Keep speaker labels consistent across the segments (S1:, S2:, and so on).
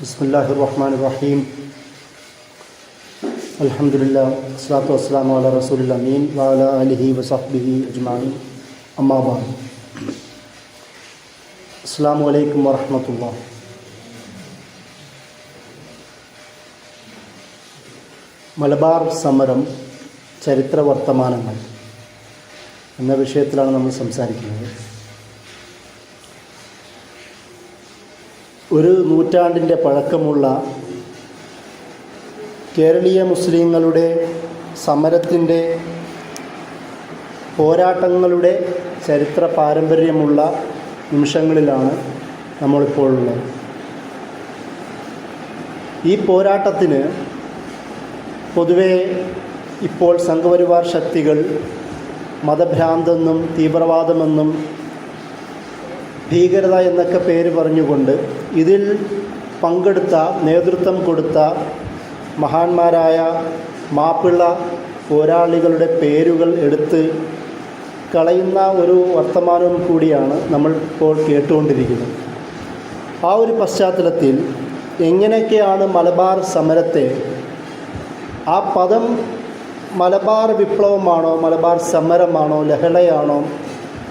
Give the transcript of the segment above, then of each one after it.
S1: ബിസ്മില്ലാഹിർ റഹ്മാനിർ റഹീം. അൽഹംദുലില്ലാഹ് വസ്സലാത്തു വസ്സലാമു അലാ റസൂലിൽ അമീൻ വഅലാ ആലിഹി വസഹ്ബിഹി അജ്മഈൻ. അമ്മാ ബഅദ്. അസ്സലാമു അലൈക്കും വറഹ്മത്തുള്ളാഹി. മലബാർ സമരം ചരിത്ര വർത്തമാനങ്ങൾ എന്ന വിഷയത്തിലാണ് നമ്മൾ സംസാരിക്കുന്നത്. ഒരു നൂറ്റാണ്ടിൻ്റെ പഴക്കമുള്ള കേരളീയ മുസ്ലിങ്ങളുടെ സമരത്തിൻ്റെ പോരാട്ടങ്ങളുടെ ചരിത്ര പാരമ്പര്യമുള്ള നിമിഷങ്ങളിലാണ് നമ്മളിപ്പോൾ ഉള്ളത്. ഈ പോരാട്ടത്തിന് പൊതുവെ ഇപ്പോൾ സംഘപരിവാർ ശക്തികൾ മതഭ്രാന്തെന്നും തീവ്രവാദമെന്നും ഭീകരത എന്നൊക്കെ പേര് പറഞ്ഞുകൊണ്ട് ഇതിൽ പങ്കെടുത്ത നേതൃത്വം കൊടുത്ത മഹാന്മാരായ മാപ്പിള പോരാളികളുടെ പേരുകൾ എടുത്ത് കളയുന്ന ഒരു വർത്തമാനവും കൂടിയാണ് നമ്മൾ ഇപ്പോൾ കേട്ടുകൊണ്ടിരിക്കുന്നത്. ആ ഒരു പശ്ചാത്തലത്തിൽ എങ്ങനെയൊക്കെയാണ് മലബാർ സമരത്തെ, ആ പദം മലബാർ വിപ്ലവമാണോ, മലബാർ സമരമാണോ, ലഹളയാണോ,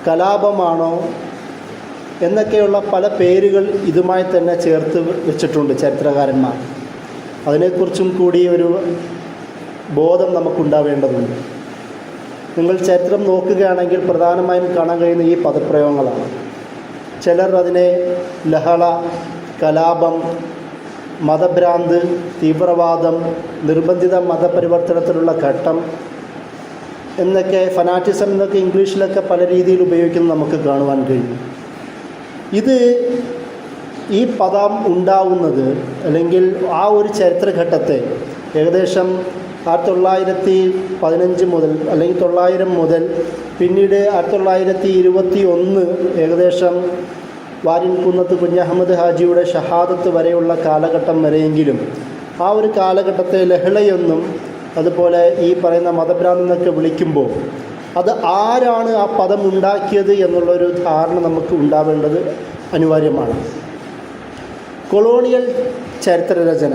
S1: കലാപമാണോ എന്നൊക്കെയുള്ള പല പേരുകൾ ഇതുമായി തന്നെ ചേർത്ത് വെച്ചിട്ടുണ്ട് ചരിത്രകാരന്മാർ. അതിനെക്കുറിച്ചും കൂടി ഒരു ബോധം നമുക്കുണ്ടാവേണ്ടതുണ്ട്. നിങ്ങൾ ചരിത്രം നോക്കുകയാണെങ്കിൽ പ്രധാനമായും കാണാൻ കഴിയുന്ന ഈ പദപ്രയോഗങ്ങളാണ്. ചിലർ അതിനെ ലഹള, കലാപം, മതഭ്രാന്ത്, തീവ്രവാദം, നിർബന്ധിത മതപരിവർത്തനത്തിലുള്ള ഘട്ടം എന്നൊക്കെ, ഫനാറ്റിസം എന്നൊക്കെ ഇംഗ്ലീഷിലൊക്കെ പല രീതിയിൽ ഉപയോഗിക്കുന്നത് നമുക്ക് കാണുവാൻ കഴിയും. ഇത് ഈ പദം ഉണ്ടാവുന്നത്, അല്ലെങ്കിൽ ആ ഒരു ചരിത്രഘട്ടത്തെ ഏകദേശം 1915 മുതൽ, അല്ലെങ്കിൽ 900 മുതൽ, പിന്നീട് 1921 ഏകദേശം വാരിൻകുന്നത്ത് കുഞ്ഞഹമ്മദ് ഹാജിയുടെ ഷഹാദത്ത് വരെയുള്ള കാലഘട്ടം വരെയെങ്കിലും ആ ഒരു കാലഘട്ടത്തെ ലഹളയെന്നും അതുപോലെ ഈ പറയുന്ന മതഭ്രാന്ത് എന്നൊക്കെ വിളിക്കുമ്പോൾ അത് ആരാണ് ആ പദം ഉണ്ടാക്കിയത് എന്നുള്ളൊരു ധാരണ നമുക്ക് ഉണ്ടാവേണ്ടത് അനിവാര്യമാണ്. കൊളോണിയൽ ചരിത്രരചന,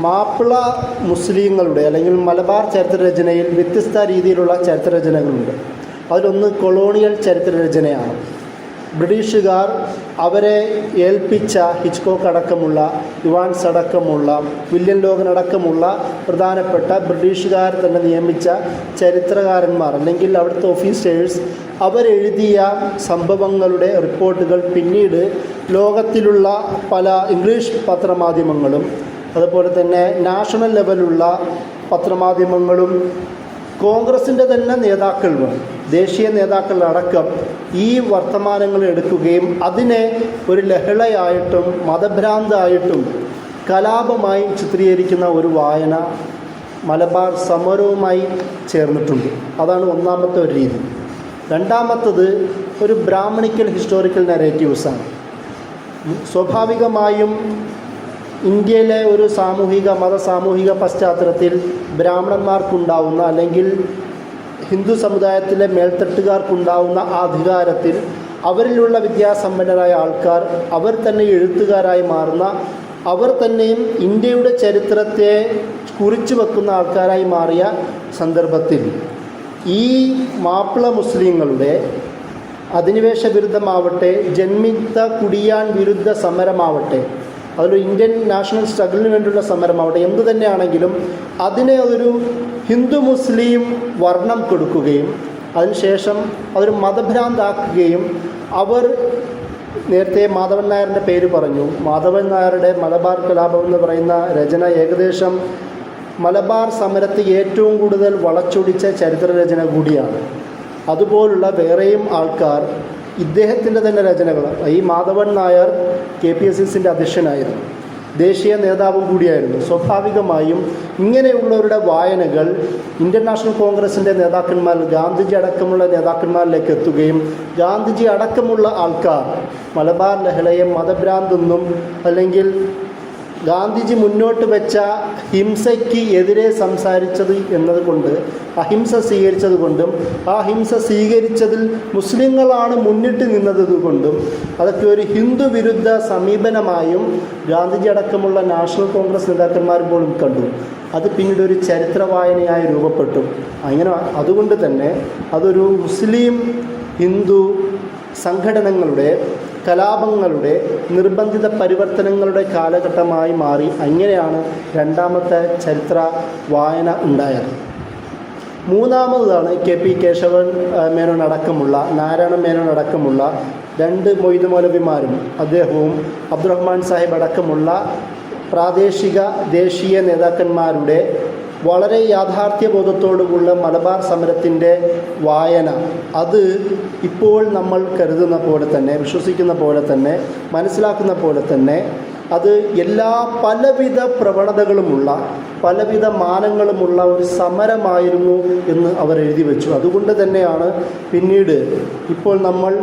S1: മാപ്പിള മുസ്ലിങ്ങളുടെ അല്ലെങ്കിൽ മലബാർ ചരിത്രരചനയിൽ വ്യത്യസ്ത രീതിയിലുള്ള ചരിത്രരചനകളുണ്ട്. അതിലൊന്ന് കൊളോണിയൽ ചരിത്രരചനയാണ്. ബ്രിട്ടീഷുകാർ അവരെ ഏൽപ്പിച്ച ഹിച്ച്കോക്ക് അടക്കമുള്ള, ഇവാൻസ് അടക്കമുള്ള, വില്യം ലോഗൻ അടക്കമുള്ള പ്രധാനപ്പെട്ട ബ്രിട്ടീഷുകാർ തന്നെ നിയമിച്ച ചരിത്രകാരന്മാർ അല്ലെങ്കിൽ അവിടുത്തെ ഓഫീസേഴ്സ് അവരെഴുതിയ സംഭവങ്ങളുടെ റിപ്പോർട്ടുകൾ പിന്നീട് ലോകത്തിലുള്ള പല ഇംഗ്ലീഷ് പത്രമാധ്യമങ്ങളും അതുപോലെ തന്നെ നാഷണൽ ലെവലുള്ള പത്രമാധ്യമങ്ങളും കോൺഗ്രസിൻ്റെ തന്നെ നേതാക്കളും ദേശീയ നേതാക്കളടക്കം ഈ വർത്തമാനങ്ങൾ എടുക്കുകയും അതിനെ ഒരു ലഹളയായിട്ടും മതഭ്രാന്തായിട്ടും കലാപമായും ചിത്രീകരിക്കുന്ന ഒരു വായന മലബാർ സമരവുമായി ചേർന്നിട്ടുണ്ട്. അതാണ് ഒന്നാമത്തെ ഒരു രീതി. രണ്ടാമത്തത് ഒരു ബ്രാഹ്മണിക്കൽ ഹിസ്റ്റോറിക്കൽ നരേറ്റീവ്സാണ്. സ്വാഭാവികമായും ഇന്ത്യയിലെ ഒരു സാമൂഹിക പശ്ചാത്തലത്തിൽ ബ്രാഹ്മണന്മാർക്കുണ്ടാവുന്ന അല്ലെങ്കിൽ ഹിന്ദു സമുദായത്തിലെ മേൽത്തട്ടുകാർക്കുണ്ടാവുന്ന ആ അധികാരത്തിൽ അവരിലുള്ള വിദ്യാസമ്പന്നരായ ആൾക്കാർ അവർ തന്നെ എഴുത്തുകാരായി മാറുന്ന, അവർ തന്നെയും ഇന്ത്യയുടെ ചരിത്രത്തെ കുറിച്ചു വെക്കുന്ന ആൾക്കാരായി മാറിയ സന്ദർഭത്തിൽ ഈ മാപ്പിള മുസ്ലിങ്ങളുടെ അധിനിവേശ വിരുദ്ധമാവട്ടെ, ജന്മിത്ത കുടിയാൻ വിരുദ്ധ സമരമാവട്ടെ, അതൊരു ഇന്ത്യൻ നാഷണൽ സ്ട്രഗിളിന് വേണ്ടിയുള്ള സമരമാവട്ടെ, എന്തു തന്നെയാണെങ്കിലും അതിനെ ഒരു ഹിന്ദു മുസ്ലിം വർണ്ണം കൊടുക്കുകയും അതിനുശേഷം അതൊരു മതഭ്രാന്താക്കുകയും അവർ നേരത്തെ മാധവൻ നായരുടെ പേര് പറഞ്ഞു. മാധവൻ നായരുടെ മലബാർ കലാപം എന്ന് പറയുന്ന രചന ഏകദേശം മലബാർ സമരത്തെ ഏറ്റവും കൂടുതൽ വളച്ചൊടിച്ച ചരിത്രരചന കൂടിയാണ്. അതുപോലുള്ള വേറെയും ആൾക്കാർ ഇദ്ദേഹത്തിൻ്റെ തന്നെ രചനകൾ, ഈ മാധവൻ നായർ KPSSന്റെ അധ്യക്ഷനായിരുന്നു, ദേശീയ നേതാവും കൂടിയായിരുന്നു. സ്വാഭാവികമായും ഇങ്ങനെയുള്ളവരുടെ വായനകൾ ഇന്ത്യൻ നാഷണൽ കോൺഗ്രസിൻ്റെ നേതാക്കന്മാർ, ഗാന്ധിജി അടക്കമുള്ള നേതാക്കന്മാരിലേക്ക് എത്തുകയും ഗാന്ധിജി അടക്കമുള്ള ആൾക്കാർ മലബാർ ലഹളയെ മതഭ്രാന്തെന്നും അല്ലെങ്കിൽ ഗാന്ധിജി മുന്നോട്ട് വെച്ച ഹിംസയ്ക്ക് എതിരെ സംസാരിച്ചത് എന്നതുകൊണ്ട്, അഹിംസ സ്വീകരിച്ചത് കൊണ്ടും, ആ ഹിംസ സ്വീകരിച്ചതിൽ മുസ്ലിങ്ങളാണ് മുന്നിട്ട് നിന്നതുകൊണ്ടും അതൊക്കെ ഒരു ഹിന്ദു വിരുദ്ധ സമീപനമായും ഗാന്ധിജി അടക്കമുള്ള നാഷണൽ കോൺഗ്രസ് നേതാക്കന്മാർ പോലും കണ്ടു. അത് പിന്നീട് ഒരു ചരിത്ര വായനയായി രൂപപ്പെട്ടു. അങ്ങനെ അതുകൊണ്ട് തന്നെ അതൊരു മുസ്ലിം ഹിന്ദു സംഘടനകളുടെ, കലാപങ്ങളുടെ, നിർബന്ധിത പരിവർത്തനങ്ങളുടെ കാലഘട്ടമായി മാറി. അങ്ങനെയാണ് രണ്ടാമത്തെ ചരിത്ര വായന ഉണ്ടായത്. മൂന്നാമതാണ് KP കേശവൻ മേനോൻ അടക്കമുള്ള, നാരായണ മേനോൻ അടക്കമുള്ള രണ്ട് മൊയ്ത് മൗലവിമാരും അദ്ദേഹവും അബ്ദുറഹ്മാൻ സാഹിബ് അടക്കമുള്ള പ്രാദേശിക ദേശീയ നേതാക്കന്മാരുടെ വളരെ യാഥാർത്ഥ്യബോധത്തോടുള്ള മലബാർ സമരത്തിൻ്റെ വായന. അത് ഇപ്പോൾ നമ്മൾ കരുതുന്ന പോലെ തന്നെ, വിശ്വസിക്കുന്ന പോലെ തന്നെ, മനസ്സിലാക്കുന്ന പോലെ തന്നെ അത് പലവിധ പ്രവണതകളുമുള്ള, പലവിധ മാനങ്ങളുമുള്ള ഒരു സമരമായിരുന്നു എന്ന് അവർ എഴുതി വെച്ചു. അതുകൊണ്ട് തന്നെയാണ് പിന്നീട് ഇപ്പോൾ നമ്മൾ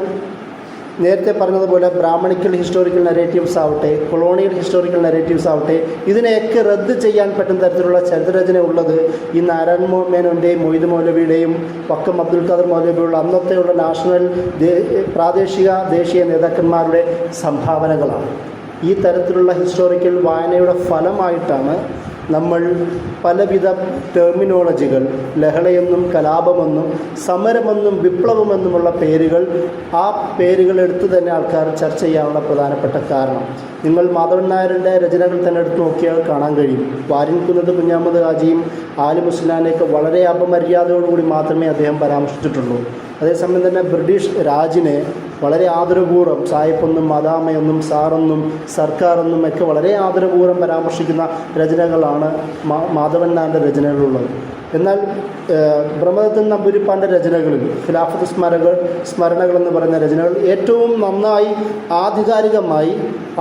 S1: നേരത്തെ പറഞ്ഞതുപോലെ ബ്രാഹ്മണിക്കൽ ഹിസ്റ്റോറിക്കൽ നരേറ്റീവ്സ് ആവട്ടെ, കൊളോണിയൽ ഹിസ്റ്റോറിക്കൽ നരേറ്റീവ്സ് ആവട്ടെ, ഇതിനെയൊക്കെ റദ്ദ് ചെയ്യാൻ പറ്റുന്ന തരത്തിലുള്ള ചരിത്രരചന ഉള്ളത് ഈ നാരായണ മേനോൻ്റെയും മൊയ്ത് മൗലവിയുടെയും വക്കം അബ്ദുൽ ഖാദർ മൗലവിയുള്ള അന്നത്തെയുള്ള നാഷണൽ പ്രാദേശിക ദേശീയ നേതാക്കന്മാരുടെ സംഭാവനകളാണ്. ഈ തരത്തിലുള്ള ഹിസ്റ്റോറിക്കൽ വായനയുടെ ഫലമായിട്ടാണ് നമ്മൾ പലവിധ ടെർമിനോളജികൾ, ലഹളയെന്നും കലാപമെന്നും സമരമെന്നും വിപ്ലവമെന്നുമുള്ള പേരുകൾ, ആ പേരുകൾ എടുത്ത് തന്നെ ആൾക്കാർ ചർച്ച ചെയ്യാനുള്ള പ്രധാനപ്പെട്ട കാരണം. നിങ്ങൾ മാധവൻ നായരുടെ രചനകൾ തന്നെ എടുത്ത് നോക്കിയാൽ കാണാൻ കഴിയും. വാരിൻകുന്നത് കുഞ്ഞഹമ്മദ് ഹാജിയും ആലി മുസ്ലിയാനെയൊക്കെ വളരെ അപമര്യാദയോടുകൂടി മാത്രമേ അദ്ദേഹം പരാമർശിച്ചിട്ടുള്ളൂ. അതേസമയം തന്നെ ബ്രിട്ടീഷ് രാജിനെ വളരെ ആദരപൂർവ്വം സായിപ്പെന്നും മദാമയെന്നും സാറെന്നും സർക്കാരെന്നും ഒക്കെ വളരെ ആദരപൂർവ്വം പരാമർശിക്കുന്ന രചനകളാണ് മാധവൻ നായരുടെ രചനകളുള്ളത്. എന്നാൽ ബ്രഹ്മദത്തൻ നമ്പൂതിരിപ്പാടിൻ്റെ രചനകളിൽ ഖിലാഫത്ത് സ്മരണകളെന്ന് പറയുന്ന രചനകൾ ഏറ്റവും നന്നായി ആധികാരികമായി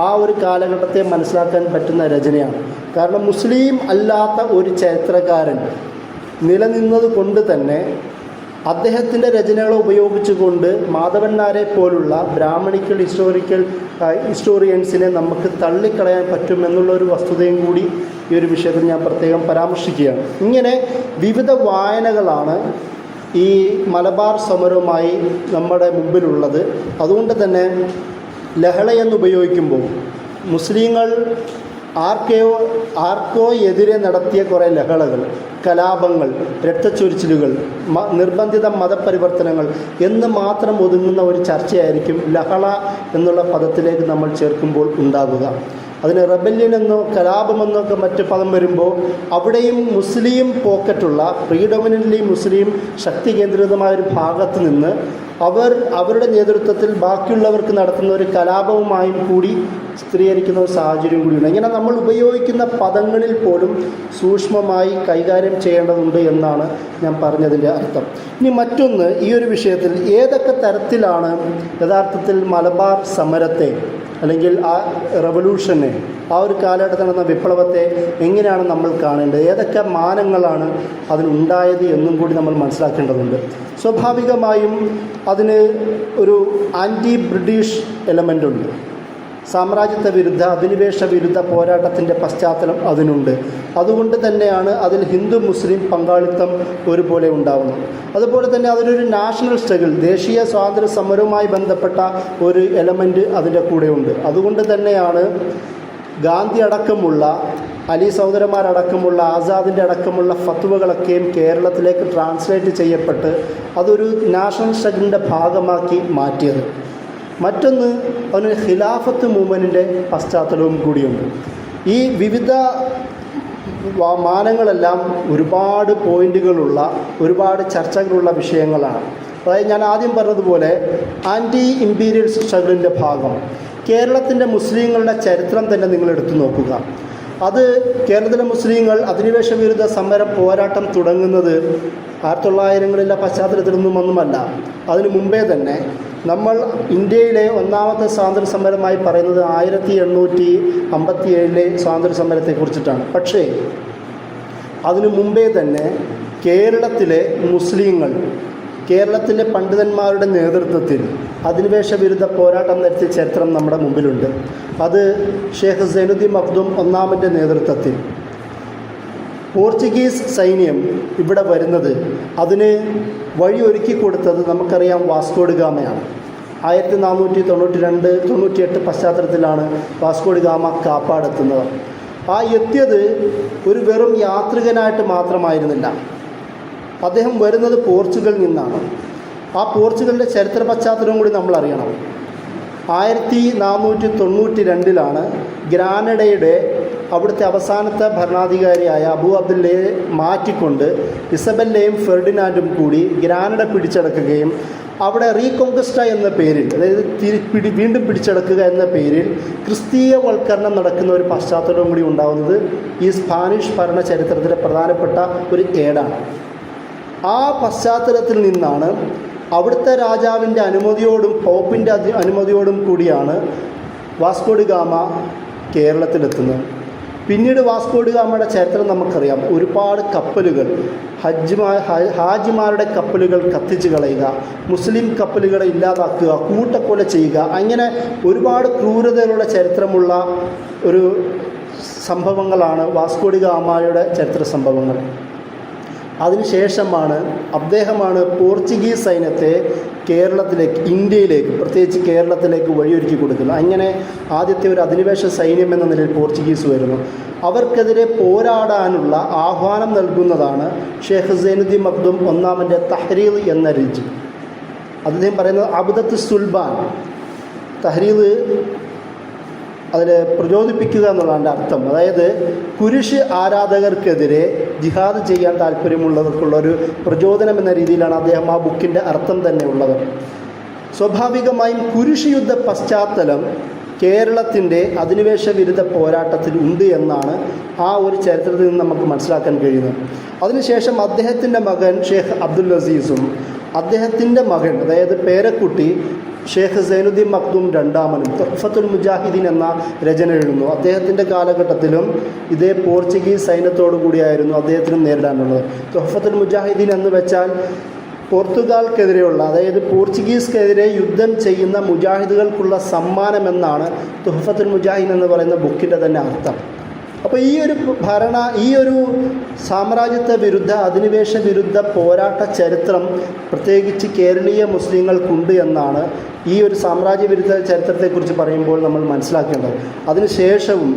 S1: ആ ഒരു കാലഘട്ടത്തെ മനസ്സിലാക്കാൻ പറ്റുന്ന രചനയാണ്. കാരണം മുസ്ലിം അല്ലാത്ത ഒരു ചരിത്രകാരൻ നിലനിന്നത് കൊണ്ട് തന്നെ അദ്ദേഹത്തിൻ്റെ രചനകളെ ഉപയോഗിച്ചുകൊണ്ട് മാധവൻ നായരെ പോലുള്ള ബ്രാഹ്മണിക്കൽ ഹിസ്റ്റോറിയൻസിനെ നമുക്ക് തള്ളിക്കളയാൻ പറ്റുമെന്നുള്ളൊരു വസ്തുതയും കൂടി ഈ ഒരു വിഷയത്തിൽ ഞാൻ പ്രത്യേകം പരാമർശിക്കുകയാണ്. ഇങ്ങനെ വിവിധ വായനകളാണ് ഈ മലബാർ സമരവുമായി നമ്മുടെ മുമ്പിലുള്ളത്. അതുകൊണ്ട് തന്നെ ലഹളയെന്നുപയോഗിക്കുമ്പോൾ മുസ്ലിങ്ങൾ ആർക്കോ എതിരെ നടത്തിയ കുറേ ലഹളകൾ, കലാപങ്ങൾ, രക്തച്ചൊരിച്ചിലുകൾ, നിർബന്ധിത മതപരിവർത്തനങ്ങൾ എന്ന് മാത്രം ഒതുങ്ങുന്ന ഒരു ചർച്ചയായിരിക്കും ലഹള എന്നുള്ള പദത്തിലേക്ക് നമ്മൾ ചേർക്കുമ്പോൾ ഉണ്ടാകുക. അതിന് റെബല്യൻ എന്നോ കലാപമെന്നോ ഒക്കെ മറ്റ് പദം വരുമ്പോൾ അവിടെയും മുസ്ലിം പോക്കറ്റുള്ള, പ്രീഡോമിനൻ്റ്ലി മുസ്ലിം ശക്തി കേന്ദ്രിതമായൊരു ഭാഗത്ത് നിന്ന് അവരുടെ നേതൃത്വത്തിൽ ബാക്കിയുള്ളവർക്ക് നടത്തുന്ന ഒരു കലാപവുമായും കൂടി ചിത്രീകരിക്കുന്ന ഒരു സാഹചര്യം കൂടിയുണ്ട്. ഇങ്ങനെ നമ്മൾ ഉപയോഗിക്കുന്ന പദങ്ങളിൽ പോലും സൂക്ഷ്മമായി കൈകാര്യം ചെയ്യേണ്ടതുണ്ട് എന്നാണ് ഞാൻ പറഞ്ഞതിൻ്റെ അർത്ഥം. ഇനി മറ്റൊന്ന്, ഈ ഒരു വിഷയത്തിൽ ഏതൊക്കെ തരത്തിലാണ് യഥാർത്ഥത്തിൽ മലബാർ സമരത്തെ അല്ലെങ്കിൽ ആ റവല്യൂഷനെ, ആ ഒരു കാലഘട്ടത്തിൽ നടന്ന വിപ്ലവത്തെ എങ്ങനെയാണ് നമ്മൾ കാണേണ്ടത്, ഏതൊക്കെ മാനങ്ങളാണ് അതിനുണ്ടായത് എന്നും കൂടി നമ്മൾ മനസ്സിലാക്കേണ്ടതുണ്ട്. സ്വാഭാവികമായും അതിന് ഒരു ആൻറ്റി ബ്രിട്ടീഷ് എലമെൻ്റുണ്ട്. സാമ്രാജ്യത്വ വിരുദ്ധ, അധിനിവേശ വിരുദ്ധ പോരാട്ടത്തിൻ്റെ പശ്ചാത്തലം അതിനുണ്ട്. അതുകൊണ്ട് തന്നെയാണ് അതിൽ ഹിന്ദു മുസ്ലിം പങ്കാളിത്തം ഒരുപോലെ ഉണ്ടാവുന്നത്. അതുപോലെ തന്നെ അതിനൊരു നാഷണൽ സ്ട്രഗിൾ, ദേശീയ സ്വാതന്ത്ര്യ സമരവുമായി ബന്ധപ്പെട്ട ഒരു എലമെൻറ്റ് അതിൻ്റെ കൂടെയുണ്ട്. അതുകൊണ്ട് തന്നെയാണ് ഗാന്ധി അടക്കമുള്ള, അലി സഹോദരന്മാരടക്കമുള്ള, ആസാദിൻ്റെ അടക്കമുള്ള ഫത്വകളൊക്കെയും കേരളത്തിലേക്ക് ട്രാൻസ്ലേറ്റ് ചെയ്യപ്പെട്ട് അതൊരു നാഷണൽ സ്ട്രഗിളിൻ്റെ ഭാഗമാക്കി മാറ്റിയത്. മറ്റൊന്ന്, അതിന് ഖിലാഫത്ത് മൂവ്മെൻറ്റിൻ്റെ പശ്ചാത്തലവും കൂടിയുണ്ട്. ഈ വിവിധ മാനങ്ങളെല്ലാം ഒരുപാട് പോയിൻ്റുകളുള്ള, ഒരുപാട് ചർച്ചകളുള്ള വിഷയങ്ങളാണ്. അതായത് ഞാൻ ആദ്യം പറഞ്ഞതുപോലെ ആൻറ്റി ഇമ്പീരിയൽ സ്ട്രഗിളിൻ്റെ ഭാഗം കേരളത്തിൻ്റെ മുസ്ലിങ്ങളുടെ ചരിത്രം തന്നെ നിങ്ങൾ എടുത്തു നോക്കുക. അത് കേരളത്തിലെ മുസ്ലിങ്ങൾ അധിനിവേശ വിരുദ്ധ സമര പോരാട്ടം തുടങ്ങുന്നത് 1900-കളിലെ പശ്ചാത്തലത്തിലൊന്നുമല്ല. അതിനു മുമ്പേ തന്നെ നമ്മൾ ഇന്ത്യയിലെ ഒന്നാമത്തെ സ്വാതന്ത്ര്യ സമരമായി പറയുന്നത് 1857-ലെ സ്വാതന്ത്ര്യ സമരത്തെക്കുറിച്ചിട്ടാണ്. പക്ഷേ അതിനു മുമ്പേ തന്നെ കേരളത്തിലെ മുസ്ലിങ്ങൾ കേരളത്തിലെ പണ്ഡിതന്മാരുടെ നേതൃത്വത്തിൽ അധിനിവേശ വിരുദ്ധ പോരാട്ടം നടത്തിയ ചരിത്രം നമ്മുടെ മുമ്പിലുണ്ട്. അത് ഷേഖ് സൈനുദ്ദീൻ മഖ്ദൂം ഒന്നാമൻ്റെ നേതൃത്വത്തിൽ പോർച്ചുഗീസ് സൈന്യം ഇവിടെ വരുന്നത്, അതിന് വഴിയൊരുക്കി കൊടുത്തത് നമുക്കറിയാം വാസ്കോഡ ഗാമയാണ്. 1492-98 പശ്ചാത്തലത്തിലാണ് വാസ്കോഡ ഗാമ കാപ്പാടെത്തുന്നത്. ആ എത്തിയത് ഒരു വെറും യാത്രികനായിട്ട് മാത്രമായിരുന്നില്ല. അദ്ദേഹം വരുന്നത് പോർച്ചുഗലിൽ നിന്നാണ്. ആ പോർച്ചുഗലിൻ്റെ ചരിത്ര പശ്ചാത്തലവും കൂടി നമ്മൾ അറിയണം. 1492 ഗ്രാനഡയുടെ അവിടുത്തെ അവസാനത്തെ ഭരണാധികാരിയായ അബു അബ്ദുല്ലയെ മാറ്റിക്കൊണ്ട് ഇസബെല്ലയും ഫെർഡിനാൻഡും കൂടി ഗ്രാനഡ പിടിച്ചടക്കുകയും അവിടെ റീകോൺക്വസ്റ്റ എന്ന പേരിൽ, അതായത് വീണ്ടും പിടിച്ചെടുക്കുക എന്ന പേരിൽ ക്രിസ്തീയവൽക്കരണം നടക്കുന്ന ഒരു പശ്ചാത്തലവും കൂടി ഉണ്ടാകുന്നത് ഈ സ്പാനിഷ് ഭരണ ചരിത്രത്തിലെ പ്രധാനപ്പെട്ട ഒരു ഏടാണ്. ആ പശ്ചാത്തലത്തിൽ നിന്നാണ് അവിടുത്തെ രാജാവിൻ്റെ അനുമതിയോടും പോപ്പിൻ്റെ അനുമതിയോടും കൂടിയാണ് വാസ്കോഡ ഗാമ കേരളത്തിലെത്തുന്നത്. പിന്നീട് വാസ്കോഡ ഗാമയുടെ ചരിത്രം നമുക്കറിയാം. ഒരുപാട് കപ്പലുകൾ, ഹാജിമാരുടെ കപ്പലുകൾ കത്തിച്ച് കളയുക, മുസ്ലിം കപ്പലുകളെ ഇല്ലാതാക്കുക, കൂട്ടക്കൊല ചെയ്യുക, അങ്ങനെ ഒരുപാട് ക്രൂരതകളുള്ള ചരിത്രമുള്ള ഒരു സംഭവങ്ങളാണ് വാസ്കോഡ ഗാമയുടെ ചരിത്ര സംഭവങ്ങൾ. അതിനുശേഷമാണ് അദ്ദേഹമാണ് പോർച്ചുഗീസ് സൈന്യത്തെ കേരളത്തിലേക്ക്, ഇന്ത്യയിലേക്ക്, പ്രത്യേകിച്ച് കേരളത്തിലേക്ക് വഴിയൊരുക്കി കൊടുക്കുന്നത്. അങ്ങനെ ആദ്യത്തെ ഒരു അധിനിവേശ സൈന്യം എന്ന നിലയിൽ പോർച്ചുഗീസ് വരുന്നു. അവർക്കെതിരെ പോരാടാനുള്ള ആഹ്വാനം നൽകുന്നതാണ് ഷേഖ് സൈനുദ്ദീൻ മഖ്ദൂം ഒന്നാമൻ്റെ തഹ്രീർ എന്ന രചന. അദ്ദേഹം പറയുന്നത് അബ്ദത്ത് സുൽബാൻ, തഹ്രീർ അതിൽ പ്രചോദിപ്പിക്കുക എന്നുള്ളതിൻ്റെ അർത്ഥം. അതായത് കുരിശ് ആരാധകർക്കെതിരെ ജിഹാദ് ചെയ്യാൻ താല്പര്യമുള്ളവർക്കുള്ളൊരു പ്രചോദനം എന്ന രീതിയിലാണ് അദ്ദേഹം ആ ബുക്കിൻ്റെ അർത്ഥം തന്നെ ഉള്ളത്. സ്വാഭാവികമായും കുരിശ് യുദ്ധ പശ്ചാത്തലം കേരളത്തിൻ്റെ അധിനിവേശ വിരുദ്ധ പോരാട്ടത്തിൽ ഉണ്ട് എന്നാണ് ആ ഒരു ചരിത്രത്തിൽ നിന്ന് നമുക്ക് മനസ്സിലാക്കാൻ കഴിയുന്നത്. അതിനുശേഷം അദ്ദേഹത്തിൻ്റെ മകൻ ഷേഖ് അബ്ദുൽ അസീസും അദ്ദേഹത്തിൻ്റെ മകൻ, അതായത് പേരക്കുട്ടി ഷേഖ് സൈനുദ്ദീൻ മഖ്ദൂം രണ്ടാമനും തുഹ്ഫത്തുൽ മുജാഹിദീൻ എന്ന രചന എഴുതുന്നു. അദ്ദേഹത്തിൻ്റെ കാലഘട്ടത്തിലും ഇതേ പോർച്ചുഗീസ് സൈന്യത്തോടു കൂടിയായിരുന്നു അദ്ദേഹത്തിനും നേരിടാനുള്ളത്. തുഹ്ഫത്തുൽ മുജാഹിദീൻ എന്ന് വെച്ചാൽ പോർത്തുഗാൽക്കെതിരെയുള്ള, അതായത് പോർച്ചുഗീസ്ക്കെതിരെ യുദ്ധം ചെയ്യുന്ന മുജാഹിദുകൾക്കുള്ള സമ്മാനമെന്നാണ് തുഹ്ഫത്തുൽ മുജാഹിദീൻ എന്ന് പറയുന്ന ബുക്കിൻ്റെ തന്നെ അർത്ഥം. അപ്പോൾ ഈ ഒരു സാമ്രാജ്യത്വ വിരുദ്ധ, അധിനിവേശ വിരുദ്ധ പോരാട്ട ചരിത്രം പ്രത്യേകിച്ച് കേരളീയ മുസ്ലിങ്ങൾക്കുണ്ട് എന്നാണ് ഈ ഒരു സാമ്രാജ്യ വിരുദ്ധ ചരിത്രത്തെക്കുറിച്ച് പറയുമ്പോൾ നമ്മൾ മനസ്സിലാക്കേണ്ടത്. അതിനുശേഷവും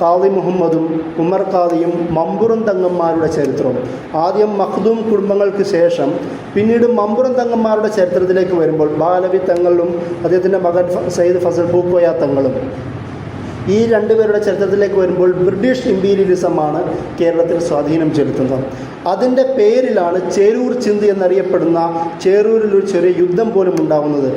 S1: ഖാദി മുഹമ്മദും ഉമർ ഖാദിയും മമ്പുറം തങ്ങന്മാരുടെ ചരിത്രവും, ആദ്യം മഖ്ദൂം കുടുംബങ്ങൾക്ക് ശേഷം പിന്നീട് മമ്പുറം തങ്ങന്മാരുടെ ചരിത്രത്തിലേക്ക് വരുമ്പോൾ ബാലവി തങ്ങളും അദ്ദേഹത്തിൻ്റെ മകൻ സയ്യിദ് ഫസൽ പൂക്കോയ തങ്ങളും, ഈ രണ്ടുപേരുടെ ചരിത്രത്തിലേക്ക് വരുമ്പോൾ ബ്രിട്ടീഷ് ഇമ്പീരിയലിസമാണ് കേരളത്തിൽ സ്വാധീനം ചെലുത്തുന്നത്. അതിൻ്റെ പേരിലാണ് ചേരൂർ ചിന്ത് എന്നറിയപ്പെടുന്ന ചേരൂരിൽ ഒരു ചെറിയ യുദ്ധം പോലും ഉണ്ടാകുന്നത്.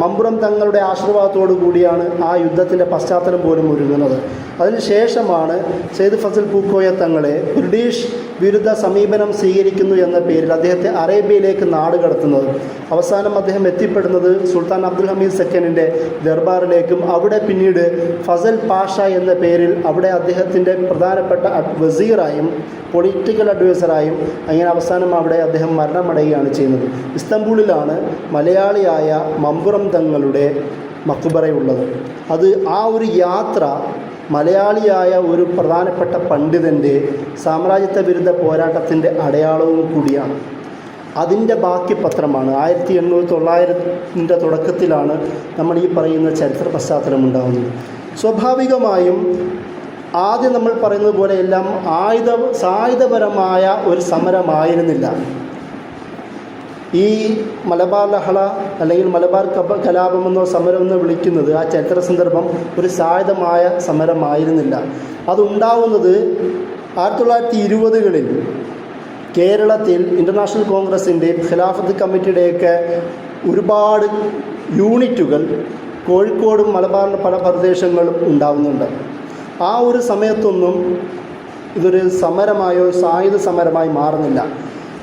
S1: മമ്പുറം തങ്ങളുടെ ആശീർവാദത്തോടു കൂടിയാണ് ആ യുദ്ധത്തിൻ്റെ പശ്ചാത്തലം പോലും ഒരുങ്ങുന്നത്. അതിനുശേഷമാണ് സയ്യിദ് ഫസൽ പൂക്കോയ തങ്ങളെ ബ്രിട്ടീഷ് വിരുദ്ധ സമീപനം സ്വീകരിക്കുന്നു എന്ന പേരിൽ അദ്ദേഹത്തെ അറേബ്യയിലേക്ക് നാടുകടത്തുന്നത്. അവസാനം അദ്ദേഹം എത്തിപ്പെടുന്നത് സുൽത്താൻ അബ്ദുൽ ഹമീദ് സെക്കൻഡിൻ്റെ ദർബാറിലേക്കും അവിടെ പിന്നീട് ഫസൽ പാഷ എന്ന പേരിൽ അവിടെ അദ്ദേഹത്തിൻ്റെ പ്രധാനപ്പെട്ട വസീറായും പൊളിറ്റിക്കൽ അഡ്വൈസറായും അങ്ങനെ അവസാനം അവിടെ അദ്ദേഹം മരണമടയുകയാണ് ചെയ്യുന്നത്. ഇസ്തംബൂളിലാണ് മലയാളിയായ മമ്പുറം തങ്ങളുടെ മക്ബറയുള്ളത്. അത് ആ ഒരു യാത്ര മലയാളിയായ ഒരു പ്രധാനപ്പെട്ട പണ്ഡിതൻ്റെ സാമ്രാജ്യത്വ വിരുദ്ധ പോരാട്ടത്തിൻ്റെ അടയാളവും കൂടിയാണ്. അതിൻ്റെ ബാക്കി പത്രമാണ് 1800 തുടക്കത്തിലാണ് നമ്മൾ ഈ പറയുന്ന ചരിത്ര പശ്ചാത്തലം ഉണ്ടാകുന്നത്. സ്വാഭാവികമായും ആദ്യം നമ്മൾ പറയുന്നത് പോലെ എല്ലാം സായുധപരമായ ഒരു സമരമായിരുന്നില്ല. ഈ മലബാർ ലഹള അല്ലെങ്കിൽ മലബാർ കലാപമെന്നോ സമരമെന്നോ വിളിക്കുന്നത് ആ ചരിത്ര സന്ദർഭം ഒരു സായുധമായ സമരമായിരുന്നില്ല. അതുണ്ടാവുന്നത് 1920കളിൽ കേരളത്തിൽ ഇൻ്റർനാഷണൽ കോൺഗ്രസിൻ്റെയും ഖിലാഫത്ത് കമ്മിറ്റിയുടെയൊക്കെ ഒരുപാട് യൂണിറ്റുകൾ കോഴിക്കോടും മലബാറിൻ്റെ പല പ്രദേശങ്ങളും ഉണ്ടാവുന്നുണ്ട്. ആ ഒരു സമയത്തൊന്നും ഇതൊരു സമരമായോ സായുധ സമരമായി മാറുന്നില്ല.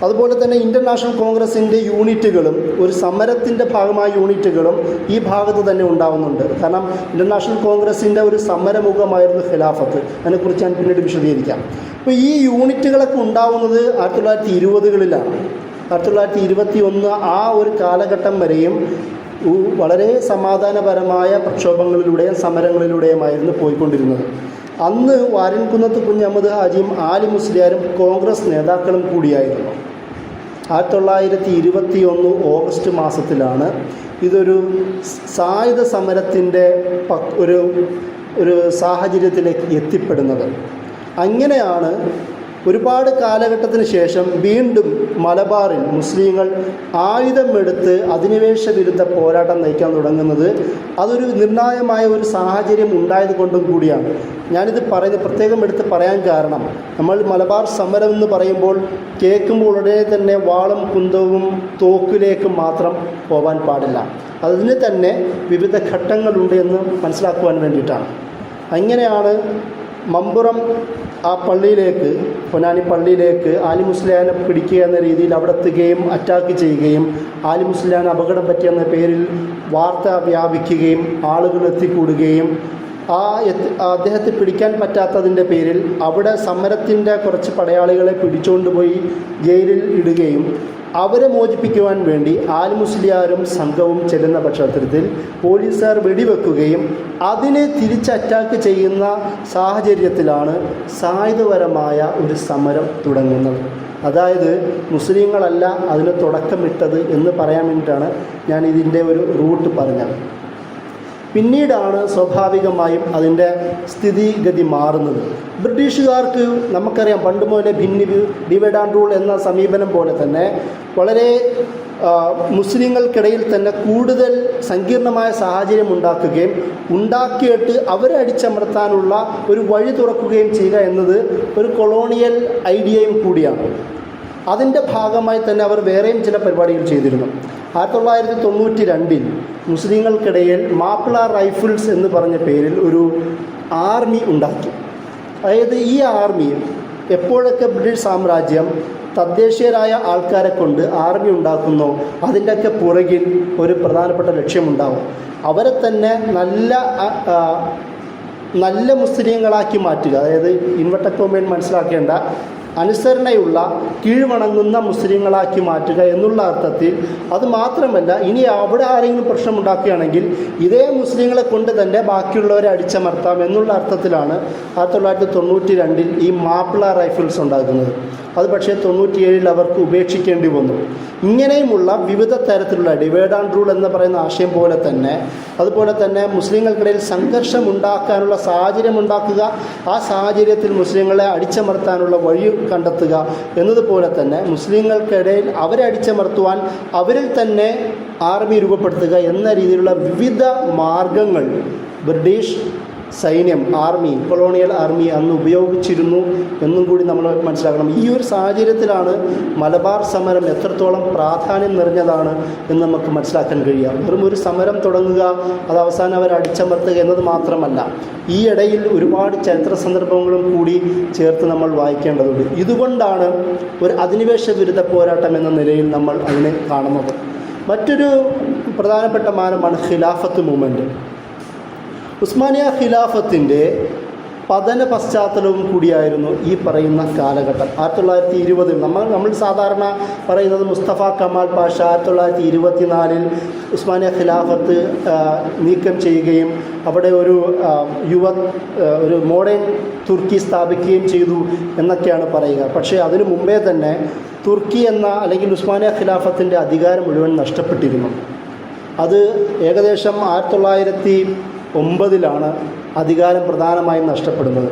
S1: അതുപോലെ തന്നെ ഇൻ്റർനാഷണൽ കോൺഗ്രസിൻ്റെ യൂണിറ്റുകളും ഒരു സമരത്തിൻ്റെ ഭാഗമായ യൂണിറ്റുകളും ഈ ഭാഗത്ത് തന്നെ ഉണ്ടാവുന്നുണ്ട്. കാരണം ഇൻ്റർനാഷണൽ കോൺഗ്രസിൻ്റെ ഒരു സമരമുഖമായിരുന്നു ഖിലാഫത്ത്. അതിനെക്കുറിച്ച് ഞാൻ പിന്നീട് വിശദീകരിക്കാം. അപ്പോൾ ഈ യൂണിറ്റുകളൊക്കെ ഉണ്ടാവുന്നത് 1920കളിലാണ്. 1921 ആ ഒരു കാലഘട്ടം വരെയും വളരെ സമാധാനപരമായ പ്രക്ഷോഭങ്ങളിലൂടെയും സമരങ്ങളിലൂടെയുമായിരുന്നു പോയിക്കൊണ്ടിരുന്നത്. അന്ന് വാരിൻകുന്നത്ത് കുഞ്ഞഹമ്മദ് ഹാജിയും ആലി മുസ്ലിയാരും കോൺഗ്രസ് നേതാക്കളും കൂടിയായിരുന്നു. 1921 ഓഗസ്റ്റ് മാസത്തിലാണ് ഇതൊരു സായുധ സമരത്തിൻ്റെ ഒരു സാഹചര്യത്തിലേക്ക് എത്തിപ്പെടുന്നത്. അങ്ങനെയാണ് ഒരുപാട് കാലഘട്ടത്തിന് ശേഷം വീണ്ടും മലബാറിൽ മുസ്ലിങ്ങൾ ആയുധമെടുത്ത് അധിനിവേശ വിരുദ്ധ പോരാട്ടം നയിക്കാൻ തുടങ്ങുന്നത്. അതൊരു നിർണായകമായ ഒരു സാഹചര്യം ഉണ്ടായത് കൊണ്ടും കൂടിയാണ് ഞാനിത് പ്രത്യേകം എടുത്ത് പറയാൻ കാരണം, നമ്മൾ മലബാർ സമരം എന്ന് പറയുമ്പോൾ കേൾക്കുമ്പോൾ ഉടനെ തന്നെ വാളും കുന്തവും തോക്കിലേക്കും മാത്രം പോകാൻ പാടില്ല. അതിന് തന്നെ വിവിധ ഘട്ടങ്ങളുണ്ട് എന്ന് മനസ്സിലാക്കുവാൻ വേണ്ടിയിട്ടാണ്. അങ്ങനെയാണ് മമ്പുറം ആ പള്ളിയിലേക്ക്, പൊന്നാനി പള്ളിയിലേക്ക് ആലി മുസ്ലിയാനെ പിടിക്കുക എന്ന രീതിയിൽ അവിടെ എത്തുകയും അറ്റാക്ക് ചെയ്യുകയും ആലി മുസ്ലിയാൻ അപകടം പറ്റിയെന്ന പേരിൽ വാർത്ത വ്യാപിക്കുകയും ആളുകൾ എത്തിക്കൂടുകയും അദ്ദേഹത്തെ പിടിക്കാൻ പറ്റാത്തതിൻ്റെ പേരിൽ അവിടെ സമരത്തിൻ്റെ കുറച്ച് പടയാളികളെ പിടിച്ചുകൊണ്ടുപോയി ജയിലിൽ ഇടുകയും അവരെ മോചിപ്പിക്കുവാൻ വേണ്ടി ആലി മുസ്ലിയാരും സംഘവും ചെല്ലുന്ന പശ്ചാത്തലത്തിൽ പോലീസുകാർ വെടിവെക്കുകയും അതിനെ തിരിച്ച് അറ്റാക്ക് ചെയ്യുന്ന സാഹചര്യത്തിലാണ് സായുധപരമായ ഒരു സമരം തുടങ്ങുന്നത്. അതായത് മുസ്ലിങ്ങളല്ല അതിന് തുടക്കമിട്ടത് എന്ന് പറയാൻ വേണ്ടിയിട്ടാണ് ഞാൻ ഇതിൻ്റെ ഒരു റൂട്ട് പറഞ്ഞത്. പിന്നീടാണ് സ്വാഭാവികമായും അതിൻ്റെ സ്ഥിതിഗതി മാറുന്നത്. ബ്രിട്ടീഷുകാർക്ക് നമുക്കറിയാം പണ്ട് മുതലേ ഡിവൈഡ് ആൻഡ് റൂൾ എന്ന സമീപനം പോലെ തന്നെ വളരെ മുസ്ലിങ്ങൾക്കിടയിൽ തന്നെ കൂടുതൽ സങ്കീർണമായ സാഹചര്യം ഉണ്ടാക്കിയിട്ട് അവരെ അടിച്ചമർത്താനുള്ള ഒരു വഴി തുറക്കുകയും ചെയ്യുക എന്നത് ഒരു കൊളോണിയൽ ഐഡിയയും കൂടിയാണ്. അതിൻ്റെ ഭാഗമായി തന്നെ അവർ വേറെയും ചില പരിപാടികൾ ചെയ്തിരുന്നു. 1992 മുസ്ലിങ്ങൾക്കിടയിൽ മാപ്പിള റൈഫിൾസ് എന്ന് പറഞ്ഞ പേരിൽ ഒരു ആർമി ഉണ്ടാക്കി. അതായത് ഈ ആർമി എപ്പോഴൊക്കെ ബ്രിട്ടീഷ് സാമ്രാജ്യം തദ്ദേശീയരായ ആൾക്കാരെ കൊണ്ട് ആർമി ഉണ്ടാക്കുന്നോ അതിൻ്റെയൊക്കെ പുറകിൽ ഒരു പ്രധാനപ്പെട്ട ലക്ഷ്യമുണ്ടാവും. അവരെ തന്നെ നല്ല മുസ്ലിങ്ങളാക്കി മാറ്റുക. അതായത് ഇൻവെർട്ടഡ് മനസ്സിലാക്കേണ്ട അനുസരണയുള്ള കീഴ്വണങ്ങുന്ന മുസ്ലിങ്ങളാക്കി മാറ്റുക എന്നുള്ള അർത്ഥത്തിൽ. അത് മാത്രമല്ല, ഇനി അവിടെ ആരെങ്കിലും പ്രശ്നമുണ്ടാക്കുകയാണെങ്കിൽ ഇതേ മുസ്ലിങ്ങളെ കൊണ്ട് തന്നെ ബാക്കിയുള്ളവരെ അടിച്ചമർത്താം എന്നുള്ള അർത്ഥത്തിലാണ് 1992 ഈ മാപ്പിള റൈഫിൾസ് ഉണ്ടാക്കുന്നത്. അത് പക്ഷേ 97 അവർക്ക് ഉപേക്ഷിക്കേണ്ടി വന്നു. ഇങ്ങനെയുമുള്ള വിവിധ തരത്തിലുള്ള ഡിവൈഡ് ആൻഡ് റൂൾ എന്ന് പറയുന്ന ആശയം പോലെ തന്നെ, അതുപോലെ തന്നെ മുസ്ലിങ്ങൾക്കിടയിൽ സംഘർഷമുണ്ടാക്കാനുള്ള സാഹചര്യം ഉണ്ടാക്കുക, ആ സാഹചര്യത്തിൽ മുസ്ലിങ്ങളെ അടിച്ചമർത്താനുള്ള വഴി കണ്ടെത്തുക എന്നതുപോലെ തന്നെ മുസ്ലിങ്ങൾക്കിടയിൽ അവരെ അടിച്ചമർത്തുവാൻ അവരിൽ തന്നെ ആർമി രൂപപ്പെടുത്തുക എന്ന രീതിയിലുള്ള വിവിധ മാർഗങ്ങൾ ബ്രിട്ടീഷ് സൈന്യം, ആർമി, കൊളോണിയൽ ആർമി അന്ന് ഉപയോഗിച്ചിരുന്നു എന്നും കൂടി നമ്മൾ മനസ്സിലാക്കണം. ഈ ഒരു സാഹചര്യത്തിലാണ് മലബാർ സമരം എത്രത്തോളം പ്രാധാന്യം നിറഞ്ഞതാണ് എന്ന് നമുക്ക് മനസ്സിലാക്കാൻ കഴിയുക. വെറും ഒരു സമരം തുടങ്ങുക, അത് അവസാനം അവർ അടിച്ചമർത്തുക എന്നത് മാത്രമല്ല, ഈ ഇടയിൽ ഒരുപാട് ചരിത്ര സന്ദർഭങ്ങളും കൂടി ചേർത്ത് നമ്മൾ വായിക്കേണ്ടതുണ്ട്. ഇതുകൊണ്ടാണ് ഒരു അധിനിവേശ വിരുദ്ധ പോരാട്ടം എന്ന നിലയിൽ നമ്മൾ അതിനെ കാണുന്നത്. മറ്റൊരു പ്രധാനപ്പെട്ട മാനമാണ് ഖിലാഫത്ത് മൂവ്മെൻറ്റ്. ഉസ്മാനിയ ഖിലാഫത്തിൻ്റെ പതന പശ്ചാത്തലവും കൂടിയായിരുന്നു ഈ പറയുന്ന കാലഘട്ടം. 1920 നമ്മൾ സാധാരണ പറയുന്നത് മുസ്തഫ കമാൽ പാഷ 1924 ഉസ്മാനിയ ഖിലാഫത്ത് നീക്കം ചെയ്യുകയും അവിടെ ഒരു മോഡേൺ തുർക്കി സ്ഥാപിക്കുകയും ചെയ്തു എന്നൊക്കെയാണ് പറയുക. പക്ഷേ അതിനു മുമ്പേ തന്നെ തുർക്കി അല്ലെങ്കിൽ ഉസ്മാനിയ ഖിലാഫത്തിൻ്റെ അധികാരം മുഴുവൻ നഷ്ടപ്പെട്ടിരുന്നു. അത് ഏകദേശം 1909 അധികാരം പ്രധാനമായും നഷ്ടപ്പെടുന്നത്.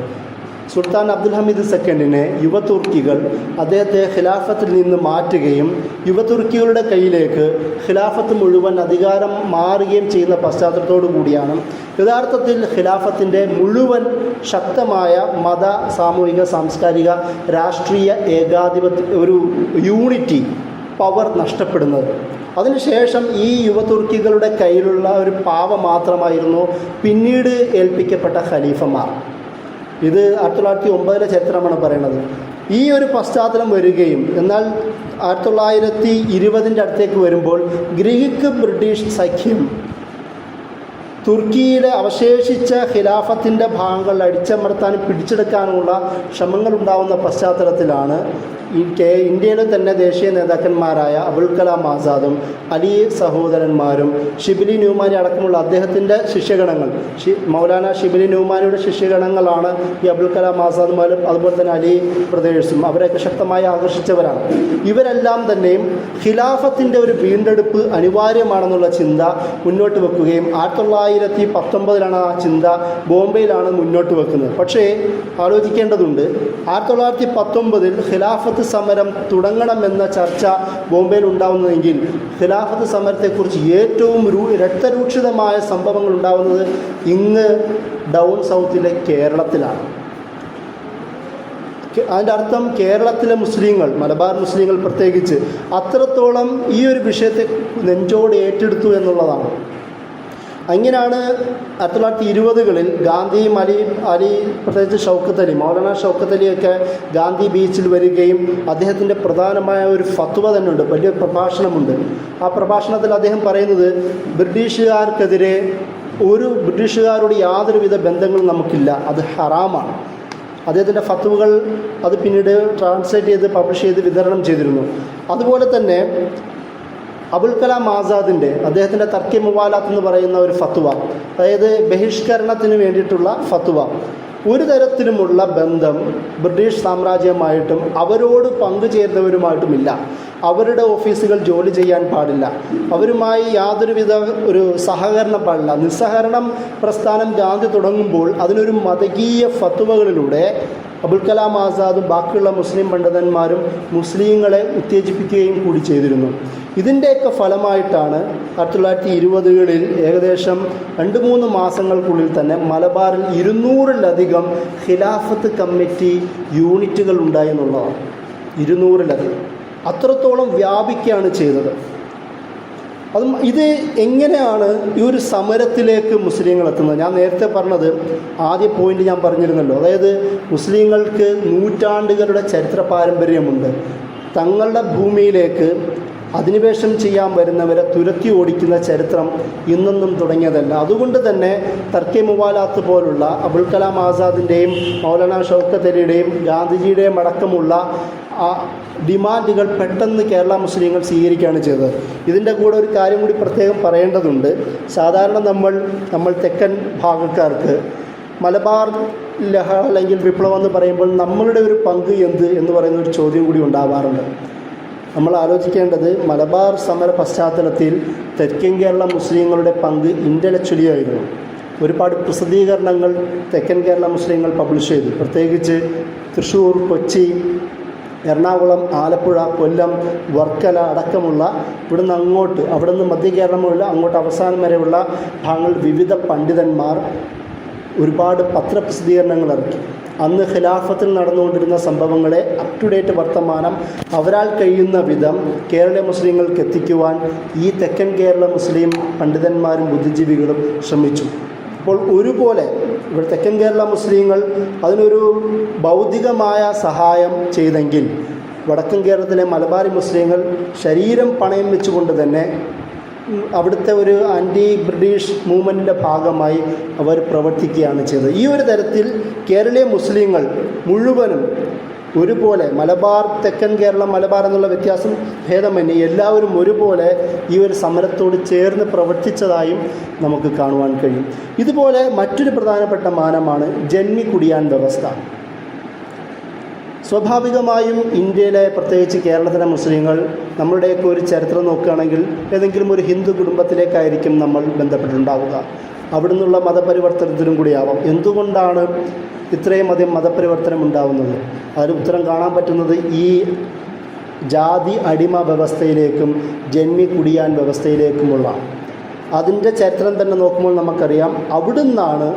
S1: സുൽത്താൻ അബ്ദുൽ ഹമീദ് സെക്കൻഡിനെ യുവതുർക്കികൾ അദ്ദേഹത്തെ ഖിലാഫത്തിൽ നിന്ന് മാറ്റുകയും യുവതുർക്കികളുടെ കയ്യിലേക്ക് ഖിലാഫത്ത് മുഴുവൻ അധികാരം മാറുകയും ചെയ്യുന്ന പശ്ചാത്തലത്തോടു കൂടിയാണ് യഥാർത്ഥത്തിൽ ഖിലാഫത്തിൻ്റെ മുഴുവൻ ശക്തമായ മത, സാമൂഹിക, സാംസ്കാരിക, രാഷ്ട്രീയ ഏകാധിപത്യ ഒരു യൂണിറ്റി പവർ നഷ്ടപ്പെടുന്നത്. അതിനുശേഷം ഈ യുവതുർക്കികളുടെ കയ്യിലുള്ള ഒരു പാവ മാത്രമായിരുന്നു പിന്നീട് ഏൽപ്പിക്കപ്പെട്ട ഖലീഫമാർ. ഇത് 1909 ചരിത്രമാണ് പറയുന്നത്. ഈ ഒരു പശ്ചാത്തലം വരികയും എന്നാൽ 1920 അടുത്തേക്ക് വരുമ്പോൾ ഗ്രീക്ക് ബ്രിട്ടീഷ് സഖ്യം തുർക്കിയിലെ അവശേഷിച്ച ഖിലാഫത്തിൻ്റെ ഭാഗങ്ങൾ അടിച്ചമർത്താനും പിടിച്ചെടുക്കാനുമുള്ള ശ്രമങ്ങൾ ഉണ്ടാകുന്ന പശ്ചാത്തലത്തിലാണ് ഇന്ത്യയിലെ തന്നെ ദേശീയ നേതാക്കന്മാരായ അബുൽ കലാം ആസാദും അലി സഹോദരന്മാരും ഷിബിലി ന്യൂമാനി അടക്കമുള്ള അദ്ദേഹത്തിൻ്റെ ശിഷ്യഗണങ്ങൾ മൗലാന ഷിബിലി ന്യൂമാനിയുടെ ശിഷ്യഗണങ്ങളാണ് ഈ അബുൽ കലാം ആസാദുമാരും അതുപോലെ തന്നെ അലി ബ്രദേഴ്സും അവരെയൊക്കെ ശക്തമായി ആകർഷിച്ചവരാണ്. ഇവരെല്ലാം തന്നെയും ഖിലാഫത്തിൻ്റെ ഒരു വീണ്ടെടുപ്പ് അനിവാര്യമാണെന്നുള്ള ചിന്ത മുന്നോട്ട് വെക്കുകയും 1919 ആ ചിന്ത ബോംബെയിലാണ് മുന്നോട്ട് വെക്കുന്നത്. പക്ഷേ ആലോചിക്കേണ്ടതുണ്ട്, 1919 ഖിലാഫത്ത് സമരം തുടങ്ങണമെന്ന ചർച്ച ബോംബെയിൽ ഉണ്ടാവുന്നതെങ്കിൽ ഖിലാഫത്ത് സമരത്തെക്കുറിച്ച് ഏറ്റവും രക്തരൂക്ഷിതമായ സംഭവങ്ങൾ ഉണ്ടാവുന്നത് ഇങ്ങ് ഡൗൺ സൗത്തിലെ കേരളത്തിലാണ്. അതിൻ്റെ അർത്ഥം കേരളത്തിലെ മുസ്ലിങ്ങൾ, മലബാർ മുസ്ലിങ്ങൾ പ്രത്യേകിച്ച് അത്രത്തോളം ഈ ഒരു വിഷയത്തെ നെഞ്ചോട് ഏറ്റെടുത്തു എന്നുള്ളതാണ്. അങ്ങനെയാണ് 1920-കളിൽ ഗാന്ധിയും അലി പ്രത്യേകിച്ച് ഷൗക്കത്ത് അലി, മൗലാന ഷൗക്കത്ത് അലിയൊക്കെ ഗാന്ധി ബീച്ചിൽ വരികയും അദ്ദേഹത്തിൻ്റെ പ്രധാനമായ ഒരു ഫത്വ തന്നെ ഉണ്ട്, വലിയ പ്രഭാഷണമുണ്ട്. ആ പ്രഭാഷണത്തിൽ അദ്ദേഹം പറയുന്നത് ബ്രിട്ടീഷുകാർക്കെതിരെ ബ്രിട്ടീഷുകാരോട് യാതൊരുവിധ ബന്ധങ്ങളും നമുക്കില്ല, അത് ഹറാമാണ്. അദ്ദേഹത്തിൻ്റെ ഫത്വകൾ അത് പിന്നീട് ട്രാൻസ്ലേറ്റ് ചെയ്ത് പബ്ലിഷ് ചെയ്ത് വിതരണം ചെയ്തിരുന്നു. അതുപോലെ തന്നെ അബുൽ കലാം ആസാദിൻ്റെ അദ്ദേഹത്തിൻ്റെ തർക്കി മുവാലാത്ത് എന്ന് പറയുന്ന ഒരു ഫത്വ, അതായത് ബഹിഷ്കരണത്തിന് വേണ്ടിയിട്ടുള്ള ഫത്വ, ഒരു തരത്തിലുമുള്ള ബന്ധം ബ്രിട്ടീഷ് സാമ്രാജ്യമായിട്ടും അവരോട് പങ്കുചേരുന്നവരുമായിട്ടുമില്ല. അവരുടെ ഓഫീസുകൾ ജോലി ചെയ്യാൻ പാടില്ല, അവരുമായി യാതൊരുവിധ ഒരു സഹകരണം പാടില്ല. നിസ്സഹകരണം പ്രസ്ഥാനം ഗാന്ധി തുടങ്ങുമ്പോൾ അതിനൊരു മതകീയ ഫത്വകളിലൂടെ അബുൽ കലാം ആസാദും ബാക്കിയുള്ള മുസ്ലിം പണ്ഡിതന്മാരും മുസ്ലിങ്ങളെ ഉത്തേജിപ്പിക്കുകയും കൂടി ചെയ്തിരുന്നു. ഇതിൻ്റെയൊക്കെ ഫലമായിട്ടാണ് 1920-കളിൽ ഏകദേശം 2-3 മാസങ്ങൾക്കുള്ളിൽ തന്നെ മലബാറിൽ 200-ലധികം ഖിലാഫത്ത് കമ്മിറ്റി യൂണിറ്റുകൾ ഉണ്ടായി എന്നുള്ളതാണ്. 200-ലധികം, അത്രത്തോളം വ്യാപിക്കുകയാണ് ചെയ്തത്. ഇത് എങ്ങനെയാണ് ഈ ഒരു സമരത്തിലേക്ക് മുസ്ലിങ്ങൾ എത്തുന്നത്? ഞാൻ നേരത്തെ പറഞ്ഞത് ആദ്യ പോയിന്റ് ഞാൻ പറഞ്ഞിരുന്നല്ലോ, അതായത് മുസ്ലിങ്ങൾക്ക് നൂറ്റാണ്ടുകളുടെ ചരിത്ര പാരമ്പര്യമുണ്ട്. തങ്ങളുടെ ഭൂമിയിലേക്ക് അധിനിവേശം ചെയ്യാൻ വരുന്നവരെ തുരത്തി ഓടിക്കുന്ന ചരിത്രം ഇന്നൊന്നും തുടങ്ങിയതല്ല. അതുകൊണ്ട് തന്നെ തർക്കി മുവാലാത്ത് പോലുള്ള അബുൽ കലാം ആസാദിൻ്റെയും മൗലാന ഷൗക്കത്ത് അലിയുടെയും ഗാന്ധിജിയുടെയും അടക്കമുള്ള ഡിമാൻഡുകൾ പെട്ടെന്ന് കേരള മുസ്ലിങ്ങൾ സ്വീകരിക്കുകയാണ് ചെയ്തത്. ഇതിൻ്റെ കൂടെ ഒരു കാര്യം കൂടി പ്രത്യേകം പറയേണ്ടതുണ്ട്. സാധാരണ നമ്മൾ തെക്കൻ ഭാഗക്കാർക്ക് മലബാർ ലഹള അല്ലെങ്കിൽ വിപ്ലവം എന്ന് പറയുമ്പോൾ നമ്മളുടെ ഒരു പങ്ക് എന്ത് എന്ന് പറയുന്ന ഒരു ചോദ്യം കൂടി ഉണ്ടാവാറുണ്ട്. നമ്മൾ ആലോചിക്കേണ്ടത് മലബാർ സമര പശ്ചാത്തലത്തിൽ തെക്കൻ കേരള മുസ്ലിങ്ങളുടെ പങ്ക് ഇൻ്റലക്ച്വലി ആയിരുന്നു. ഒരുപാട് പ്രസിദ്ധീകരണങ്ങൾ തെക്കൻ കേരള മുസ്ലിങ്ങൾ പബ്ലിഷ് ചെയ്തു. പ്രത്യേകിച്ച് തൃശ്ശൂർ, കൊച്ചി, എറണാകുളം, ആലപ്പുഴ, കൊല്ലം, വർക്കല അടക്കമുള്ള ഇവിടുന്ന് അങ്ങോട്ട്, അവിടെ നിന്ന് മധ്യ കേരളമുള്ള അങ്ങോട്ട് അവസാനം വരെയുള്ള ഭാഗങ്ങൾ വിവിധ പണ്ഡിതന്മാർ ഒരുപാട് പത്രപ്രസിദ്ധീകരണങ്ങൾ ഇറക്കി. അന്ന് ഖിലാഫത്തിൽ നടന്നുകൊണ്ടിരുന്ന സംഭവങ്ങളെ അപ് ടു ഡേറ്റ് വർത്തമാനം അവരാൽ കഴിയുന്ന വിധം കേരള മുസ്ലിങ്ങൾക്ക് എത്തിക്കുവാൻ ഈ തെക്കൻ കേരള മുസ്ലിം പണ്ഡിതന്മാരും ബുദ്ധിജീവികളും ശ്രമിച്ചു. അപ്പോൾ ഒരുപോലെ ഇവിടെ തെക്കൻ കേരള മുസ്ലിങ്ങൾ അതിനൊരു ഭൗതികമായ സഹായം ചെയ്തെങ്കിൽ വടക്കൻ കേരളത്തിലെ മലബാറി മുസ്ലിങ്ങൾ ശരീരം പണയം വെച്ചുകൊണ്ട് തന്നെ അവിടുത്തെ ഒരു ആൻറ്റി ബ്രിട്ടീഷ് മൂവ്മെൻറ്റിൻ്റെ ഭാഗമായി അവർ പ്രവർത്തിക്കുകയാണ് ചെയ്തത്. ഈ ഒരു തരത്തിൽ കേരളീയ മുസ്ലിങ്ങൾ മുഴുവനും ഒരുപോലെ, മലബാർ, തെക്കൻ കേരളം, മലബാർ എന്നുള്ള വ്യത്യാസം ഭേദമന്യേ എല്ലാവരും ഒരുപോലെ ഈ ഒരു സമരത്തോട് ചേർന്ന് പ്രവർത്തിച്ചതായും നമുക്ക് കാണുവാൻ കഴിയും. ഇതുപോലെ മറ്റൊരു പ്രധാനപ്പെട്ട മാനമാണ് ജന്മി കുടിയാൻ വ്യവസ്ഥ. സ്വാഭാവികമായും ഇന്ത്യയിലെ പ്രത്യേകിച്ച് കേരളത്തിലെ മുസ്ലിങ്ങൾ നമ്മളുടെയൊക്കെ ഒരു ചരിത്രം നോക്കുകയാണെങ്കിൽ ഏതെങ്കിലും ഒരു ഹിന്ദു കുടുംബത്തിലേക്കായിരിക്കും നമ്മൾ ബന്ധപ്പെട്ടിട്ടുണ്ടാവുക. അവിടെ നിന്നുള്ള മതപരിവർത്തനത്തിനും കൂടിയാവാം. എന്തുകൊണ്ടാണ് ഇത്രയും അധികം മതപരിവർത്തനം ഉണ്ടാവുന്നത്? അതിന് ഉത്തരം കാണാൻ പറ്റുന്നത് ഈ ജാതി അടിമ വ്യവസ്ഥയിലേക്കും ജന്മി കുടിയാൻ വ്യവസ്ഥയിലേക്കുമുള്ള അതിൻ്റെ ചരിത്രം തന്നെ നോക്കുമ്പോൾ നമുക്കറിയാം അവിടുന്നാണ്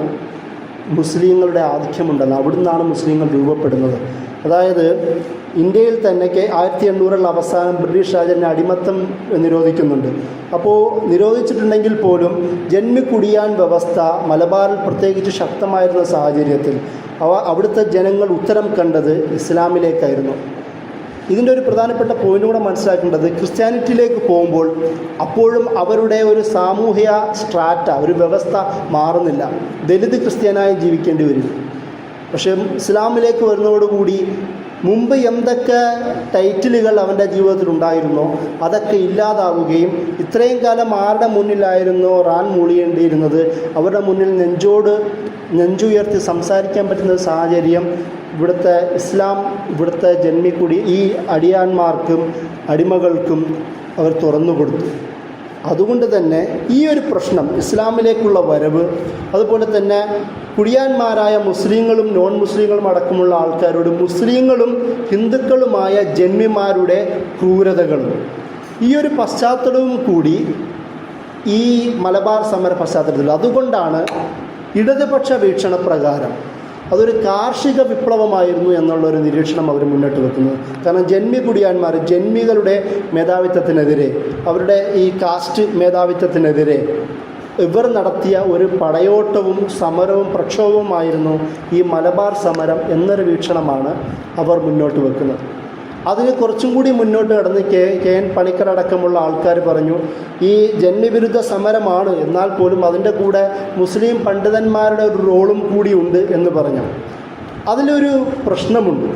S1: മുസ്ലിങ്ങളുടെ ആധിക്യമുണ്ടെന്ന്, അവിടുന്നാണ് മുസ്ലിങ്ങൾ രൂപപ്പെടുന്നത്. അതായത് ഇന്ത്യയിൽ തന്നെ 1800 അവസാനം ബ്രിട്ടീഷ് രാജന് അടിമത്തം നിരോധിക്കുന്നുണ്ട്. അപ്പോൾ നിരോധിച്ചിട്ടുണ്ടെങ്കിൽ പോലും ജന്മി കുടിയാൻ വ്യവസ്ഥ മലബാറിൽ പ്രത്യേകിച്ച് ശക്തമായിരുന്ന സാഹചര്യത്തിൽ അവിടുത്തെ ജനങ്ങൾ ഉത്തരം കണ്ടത് ഇസ്ലാമിലേക്കായിരുന്നു. ഇതിൻ്റെ ഒരു പ്രധാനപ്പെട്ട പോയിന്റ് കൂടെ മനസ്സിലാക്കേണ്ടത്, ക്രിസ്ത്യാനിറ്റിയിലേക്ക് പോകുമ്പോൾ അപ്പോഴും അവരുടെ ഒരു സാമൂഹിക സ്ട്രാറ്റ, ഒരു വ്യവസ്ഥ മാറുന്നില്ല. ദലിത് ക്രിസ്ത്യാനായി ജീവിക്കേണ്ടി വരും. പക്ഷേ ഇസ്ലാമിലേക്ക് വരുന്നതോടുകൂടി മുമ്പ് എന്തൊക്കെ ടൈറ്റിലുകൾ അവൻ്റെ ജീവിതത്തിൽ ഉണ്ടായിരുന്നോ അതൊക്കെ ഇല്ലാതാവുകയും ഇത്രയും കാലം ആരുടെ മുന്നിലായിരുന്നോ റാൻ മൂളിയേണ്ടിയിരുന്നത് അവരുടെ മുന്നിൽ നെഞ്ചുയർത്തി സംസാരിക്കാൻ പറ്റുന്ന സാഹചര്യം ഇവിടുത്തെ ഇസ്ലാം, ഇവിടുത്തെ ജന്മിക്കുടി ഈ അടിയാന്മാർക്കും അടിമകൾക്കും അവർ തുറന്നു കൊടുത്തു. അതുകൊണ്ട് തന്നെ ഈ ഒരു പ്രശ്നം, ഇസ്ലാമിലേക്കുള്ള വരവ്, അതുപോലെ തന്നെ കുടിയാന്മാരായ മുസ്ലിങ്ങളും നോൺ മുസ്ലിങ്ങളും അടക്കമുള്ള ആൾക്കാരോട് മുസ്ലിങ്ങളും ഹിന്ദുക്കളുമായ ജന്മിമാരുടെ ക്രൂരതകളും, ഈ ഒരു പശ്ചാത്തലവും കൂടി ഈ മലബാർ സമര പശ്ചാത്തലത്തിൽ, അതുകൊണ്ടാണ് ഇടതുപക്ഷ വീക്ഷണപ്രകാരം അതൊരു കാർഷിക വിപ്ലവമായിരുന്നു എന്നുള്ളൊരു നിരീക്ഷണം അവർ മുന്നോട്ട് വെക്കുന്നത്. കാരണം ജന്മി കുടിയാന്മാർ, ജന്മികളുടെ മേധാവിത്വത്തിനെതിരെ, അവരുടെ ഈ കാസ്റ്റ് മേധാവിത്വത്തിനെതിരെ ഇവർ നടത്തിയ ഒരു പടയോട്ടവും സമരവും പ്രക്ഷോഭവുമായിരുന്നു ഈ മലബാർ സമരം എന്നൊരു വീക്ഷണമാണ് അവർ മുന്നോട്ട് വെക്കുന്നത്. അതിന് കുറച്ചും കൂടി മുന്നോട്ട് കടന്ന് കെ എൻ പണിക്കർ അടക്കമുള്ള ആൾക്കാർ പറഞ്ഞു, ഈ ജന്മിവിരുദ്ധ സമരമാണ്, എന്നാൽ പോലും അതിൻ്റെ കൂടെ മുസ്ലിം പണ്ഡിതന്മാരുടെ ഒരു റോളും കൂടി ഉണ്ട് എന്ന് പറഞ്ഞു. അതിലൊരു പ്രശ്നമുണ്ട്.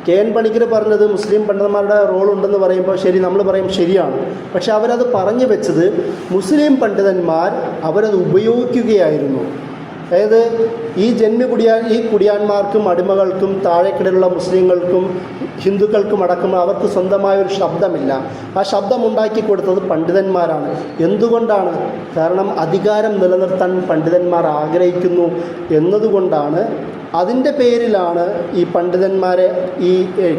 S1: കെ എൻ പണിക്കർ പറഞ്ഞത് മുസ്ലിം പണ്ഡിതന്മാരുടെ റോളുണ്ടെന്ന് പറയുമ്പോൾ ശരി, നമ്മൾ പറയും ശരിയാണ്. പക്ഷെ അവരത് പറഞ്ഞു വെച്ചത് മുസ്ലിം പണ്ഡിതന്മാർ അവരത് ഉപയോഗിക്കുകയായിരുന്നു. അതായത് ഈ ഈ കുടിയാന്മാർക്കും അടിമകൾക്കും താഴേക്കിടയിലുള്ള മുസ്ലിങ്ങൾക്കും ഹിന്ദുക്കൾക്കും അടക്കം അവർക്ക് സ്വന്തമായ ഒരു ശബ്ദമില്ല. ആ ശബ്ദം ഉണ്ടാക്കി കൊടുത്തത് പണ്ഡിതന്മാരാണ്. എന്തുകൊണ്ടാണ്? കാരണം അധികാരം നിലനിർത്താൻ പണ്ഡിതന്മാർ ആഗ്രഹിക്കുന്നു എന്നതുകൊണ്ടാണ്. അതിൻ്റെ പേരിലാണ് ഈ പണ്ഡിതന്മാരെ ഈ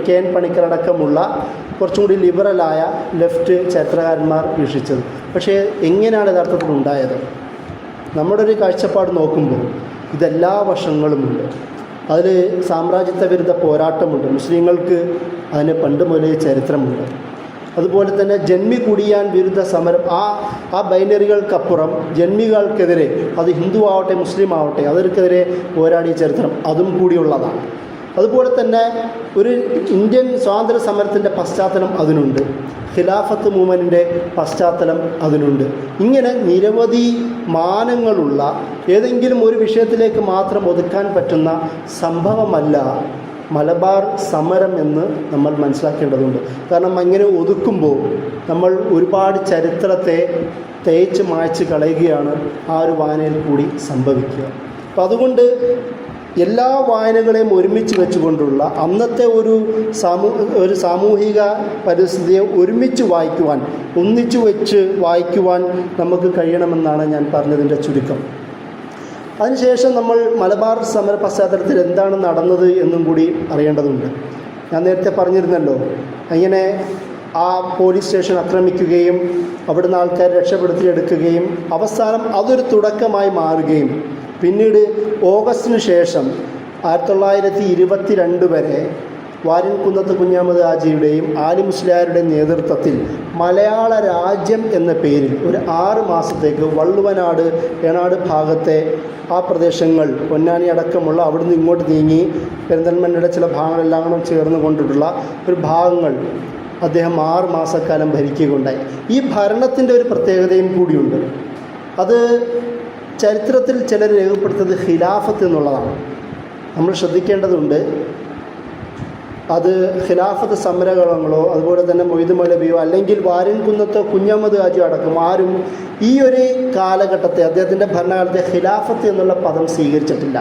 S1: കെ എൻ പണിക്കർ അടക്കമുള്ള കുറച്ചും കൂടി ലിബറലായ ലെഫ്റ്റ് ചരിത്രകാരന്മാർ വീക്ഷിച്ചത്. പക്ഷേ എങ്ങനെയാണ് യഥാർത്ഥത്തിൽ ഉണ്ടായത്? നമ്മുടെ ഒരു കാഴ്ചപ്പാട് നോക്കുമ്പോൾ ഇതെല്ലാ വശങ്ങളുമുണ്ട്. അതിൽ സാമ്രാജ്യത്വ വിരുദ്ധ പോരാട്ടമുണ്ട്. മുസ്ലിങ്ങൾക്ക് അതിന് പണ്ട് മുതലേ ചരിത്രമുണ്ട്. അതുപോലെ തന്നെ ജന്മി കുടിയാൻ വിരുദ്ധ സമരം, ആ ബൈനറികൾക്കപ്പുറം ജന്മികൾക്കെതിരെ, അത് ഹിന്ദു ആവട്ടെ മുസ്ലിം ആവട്ടെ, അവർക്കെതിരെ പോരാടിയ ചരിത്രം അതും കൂടിയുള്ളതാണ്. അതുപോലെ തന്നെ ഒരു ഇന്ത്യൻ സ്വാതന്ത്ര്യ സമരത്തിൻ്റെ പശ്ചാത്തലം അതിനുണ്ട്. ഖിലാഫത്ത് മൂവ്മെൻറ്റിൻ്റെ പശ്ചാത്തലം അതിനുണ്ട്. ഇങ്ങനെ നിരവധി മാനങ്ങളുള്ള ഏതെങ്കിലും ഒരു വിഷയത്തിലേക്ക് മാത്രം ഒതുക്കാൻ പറ്റുന്ന സംഭവമല്ല മലബാർ സമരം എന്ന് നമ്മൾ മനസ്സിലാക്കേണ്ടതുണ്ട്. കാരണം അങ്ങനെ ഒതുക്കുമ്പോൾ നമ്മൾ ഒരുപാട് ചരിത്രത്തെ തേച്ച് മായ്ച്ച് കളയുകയാണ് ആ ഒരു വായനയിൽ കൂടി സംഭവിക്കുക. അപ്പം അതുകൊണ്ട് എല്ലാ വായനകളെയും ഒരുമിച്ച് വെച്ചുകൊണ്ടുള്ള അന്നത്തെ ഒരു സാമൂഹിക പരിസ്ഥിതിയെ ഒരുമിച്ച് വായിക്കുവാൻ, ഒന്നിച്ചു വെച്ച് വായിക്കുവാൻ നമുക്ക് കഴിയണമെന്നാണ് ഞാൻ പറഞ്ഞതിൻ്റെ ചുരുക്കം. അതിനുശേഷം നമ്മൾ മലബാർ സമര പശ്ചാത്തലത്തിൽ എന്താണ് നടന്നത് എന്നും കൂടി അറിയേണ്ടതുണ്ട്. ഞാൻ നേരത്തെ പറഞ്ഞിരുന്നല്ലോ, അങ്ങനെ ആ പോലീസ് സ്റ്റേഷൻ ആക്രമിക്കുകയും അവിടുന്ന് ആൾക്കാരെ രക്ഷപ്പെടുത്തിയെടുക്കുകയും അവസാനം അതൊരു തുടക്കമായി മാറുകയും പിന്നീട് ഓഗസ്റ്റിന് ശേഷം 1922 വരെ വാരിൻകുന്നത്ത് കുഞ്ഞഹമ്മദ് ഹാജിയുടെയും ആലി മുസ്ലിയാരുടെയും നേതൃത്വത്തിൽ മലയാള രാജ്യം എന്ന പേരിൽ ഒരു 6 മാസത്തേക്ക് വള്ളുവനാട്, ഏണാട് ഭാഗത്തെ ആ പ്രദേശങ്ങൾ, പൊന്നാനി അടക്കമുള്ള അവിടുന്ന് ഇങ്ങോട്ട് നീങ്ങി പെരിന്തൽമണ്ണയുടെ ചില ഭാഗങ്ങളെല്ലാം കൂടെ ചേർന്ന് കൊണ്ടിട്ടുള്ള ഒരു ഭാഗങ്ങൾ അദ്ദേഹം 6 മാസക്കാലം ഭരിക്കുകയുണ്ടായി. ഈ ഭരണത്തിൻ്റെ ഒരു പ്രത്യേകതയും കൂടിയുണ്ട്. അത് ചരിത്രത്തിൽ ചിലർ രേഖപ്പെടുത്തുന്നത് ഖിലാഫത്ത് എന്നുള്ളതാണ്. നമ്മൾ ശ്രദ്ധിക്കേണ്ടതുണ്ട്. അത് ഖിലാഫത്ത് സമരങ്ങളോ അതുപോലെ തന്നെ മൊയ്ദ് മൗലവിയോ അല്ലെങ്കിൽ വാരിൻകുന്നത്തോ കുഞ്ഞഹമ്മദ് ഹാജിയോ അടക്കം ആരും ഈ ഒരു കാലഘട്ടത്തെ, അദ്ദേഹത്തിൻ്റെ ഭരണകാലത്തെ ഖിലാഫത്ത് എന്നുള്ള പദം സ്വീകരിച്ചിട്ടില്ല.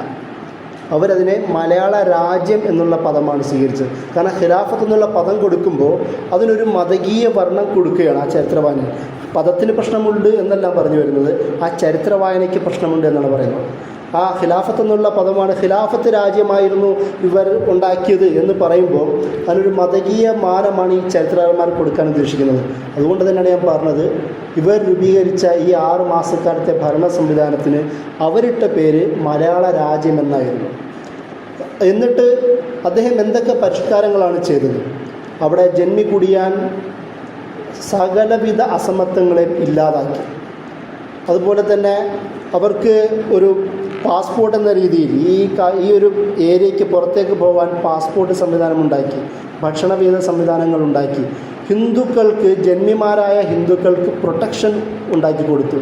S1: അവരതിനെ മലയാള രാജ്യം എന്നുള്ള പദമാണ് സ്വീകരിച്ചത്. കാരണം ഖിലാഫത്ത് എന്നുള്ള പദം കൊടുക്കുമ്പോൾ അതിനൊരു മതകീയ വർണ്ണം കൊടുക്കുകയാണ് ആ ചരിത്രവായന. പദത്തിന് പ്രശ്നമുണ്ട് എന്നല്ല പറഞ്ഞു വരുന്നത്, ആ ചരിത്രവായനയ്ക്ക് പ്രശ്നമുണ്ട് എന്നാണ് പറയുന്നത്. ആ ഖിലാഫത്ത് എന്നുള്ള പദമാണ്, ഖിലാഫത്ത് രാജ്യമായിരുന്നു ഇവർ ഉണ്ടാക്കിയത് എന്ന് പറയുമ്പോൾ അതിനൊരു മതകീയ മാനമാണ് ഈ ചരിത്രകാരന്മാർ കൊടുക്കാൻ ഉദ്ദേശിക്കുന്നത്. അതുകൊണ്ട് തന്നെയാണ് ഞാൻ പറഞ്ഞത്, ഇവർ രൂപീകരിച്ച ഈ 6 മാസക്കാലത്തെ ഭരണ സംവിധാനത്തിന് അവരിട്ട പേര് മലയാള രാജ്യം എന്നായിരുന്നു. എന്നിട്ട് അദ്ദേഹം എന്തൊക്കെ പരിഷ്കാരങ്ങളാണ് ചെയ്തത്? അവിടെ ജന്മി കുടിയാൻ സകലവിധ അസമത്വങ്ങളെയും ഇല്ലാതാക്കി. അതുപോലെ തന്നെ അവർക്ക് ഒരു പാസ്പോർട്ട് എന്ന രീതിയിൽ ഈ ഒരു ഏരിയയ്ക്ക് പുറത്തേക്ക് പോകാൻ പാസ്പോർട്ട് സംവിധാനമുണ്ടാക്കി, ഭക്ഷണ സംവിധാനങ്ങളുണ്ടാക്കി, ഹിന്ദുക്കൾക്ക് ജന്മിമാരായ ഹിന്ദുക്കൾക്ക് പ്രൊട്ടക്ഷൻ ഉണ്ടാക്കി കൊടുത്തു.